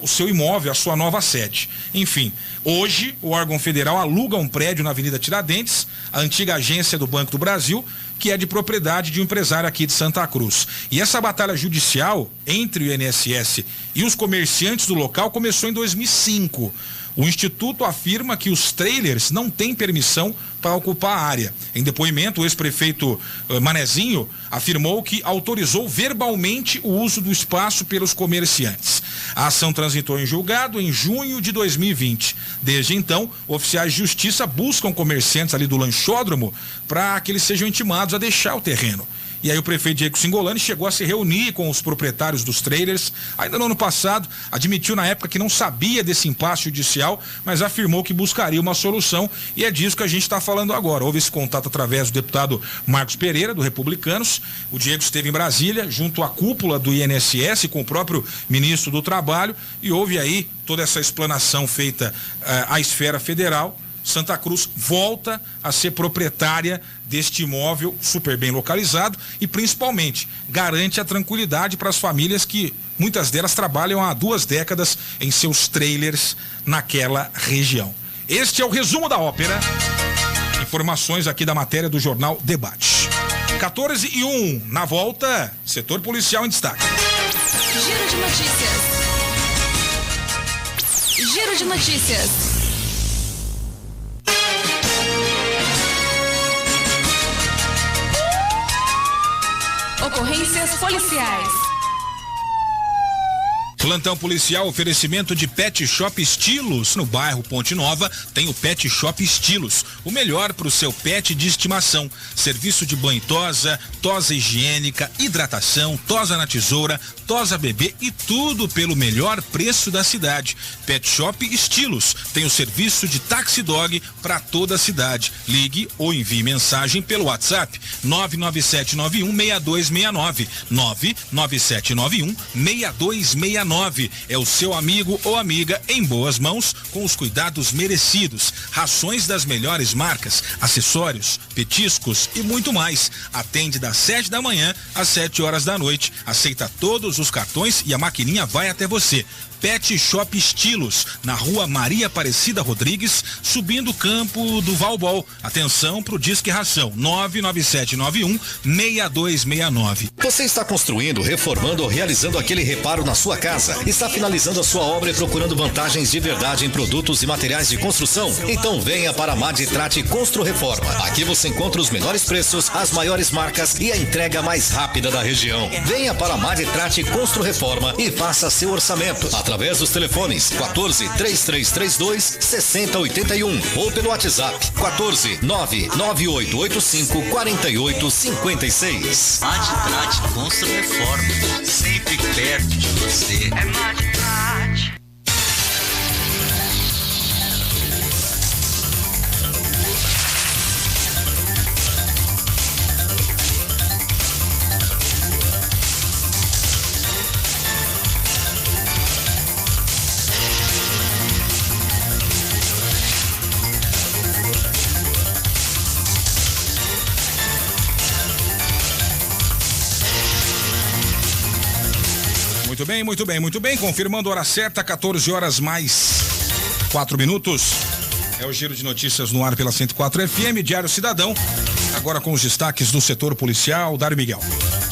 A: o seu imóvel, a sua nova sede. Enfim, hoje o órgão federal aluga um prédio na Avenida Tiradentes, a antiga agência do Banco do Brasil, que é de propriedade de um empresário aqui de Santa Cruz. E essa batalha judicial entre o INSS e os comerciantes do local começou em 2005. O Instituto afirma que os trailers não têm permissão para ocupar a área. Em depoimento, o ex-prefeito Manezinho afirmou que autorizou verbalmente o uso do espaço pelos comerciantes. A ação transitou em julgado em junho de 2020. Desde então, oficiais de justiça buscam comerciantes ali do lanchódromo para que eles sejam intimados a deixar o terreno. E aí o prefeito Diego Singolani chegou a se reunir com os proprietários dos trailers, ainda no ano passado, admitiu na época que não sabia desse impasse judicial, mas afirmou que buscaria uma solução, e é disso que a gente está falando agora. Houve esse contato através do deputado Marcos Pereira, do Republicanos. O Diego esteve em Brasília, junto à cúpula do INSS, com o próprio ministro do Trabalho, e houve aí toda essa explanação feita à esfera federal. Santa Cruz volta a ser proprietária deste imóvel super bem localizado e principalmente garante a tranquilidade para as famílias que muitas delas trabalham há 2 décadas em seus trailers naquela região. Este é o resumo da ópera. Informações aqui da matéria do Jornal Debate. 14:01, na volta, setor policial em destaque.
G: Giro de notícias. Giro de notícias. Ocorrências policiais.
A: Plantão policial, oferecimento de Pet Shop Estilos. No bairro Ponte Nova tem o Pet Shop Estilos, o melhor para o seu pet de estimação. Serviço de banho e tosa higiênica, hidratação, tosa na tesoura, tosa bebê e tudo pelo melhor preço da cidade. Pet Shop Estilos tem o serviço de taxi dog para toda a cidade. Ligue ou envie mensagem pelo WhatsApp 997916269, 997916269. É o seu amigo ou amiga em boas mãos, com os cuidados merecidos. Rações das melhores marcas, acessórios, petiscos e muito mais. Atende das 7 da manhã às 7 horas da noite. Aceita todos os cartões e a maquininha vai até você. Pet Shop Estilos, na rua Maria Aparecida Rodrigues, subindo o campo do Valbol. Atenção pro Disque Ração, 997916269.
I: Você está construindo, reformando ou realizando aquele reparo na sua casa? Está finalizando a sua obra e procurando vantagens de verdade em produtos e materiais de construção? Então venha para a Maditrate Constru Reforma. Aqui você encontra os menores preços, as maiores marcas e a entrega mais rápida da região. Venha para a Maditrate Constru Reforma e faça seu orçamento através dos telefones 14-3332-6081 ou pelo WhatsApp 14-99885-4856.
J: Maditrate Constru Reforma, sempre perto de você. É Maditrate.
A: Muito bem. Confirmando a hora certa, 14 horas mais 4 minutos. É o Giro de Notícias no ar pela 104 FM, Diário Cidadão. Agora com os destaques do setor policial, Dário Miguel.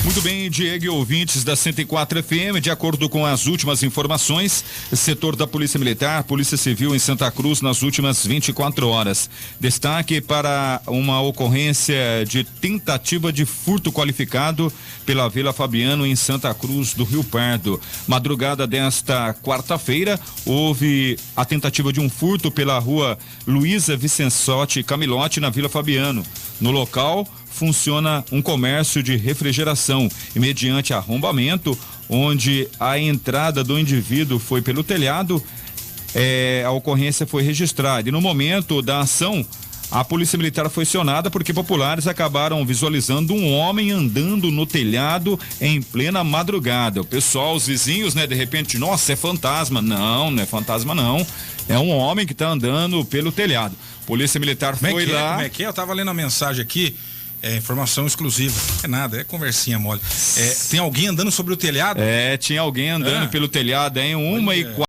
C: Muito bem, Diego e ouvintes da 104 FM, de acordo com as últimas informações, setor da Polícia Militar, Polícia Civil em Santa Cruz nas últimas 24 horas. Destaque para uma ocorrência de tentativa de furto qualificado pela Vila Fabiano em Santa Cruz do Rio Pardo. Madrugada desta quarta-feira, houve a tentativa de um furto pela rua Luísa Vicensotti Camilote na Vila Fabiano. No local, funciona um comércio de refrigeração e mediante arrombamento, onde a entrada do indivíduo foi pelo telhado, a ocorrência foi registrada. E no momento da ação, a Polícia Militar foi acionada porque populares acabaram visualizando um homem andando no telhado em plena madrugada. O pessoal, os vizinhos, né, de repente, nossa, é fantasma. Não é fantasma não. É um homem que está andando pelo telhado. Polícia Militar foi lá.
A: Como é que é? Eu tava lendo a mensagem aqui. É informação exclusiva. É nada, é conversinha mole. Tem alguém andando sobre o telhado?
C: Tinha alguém andando pelo telhado em 1h04.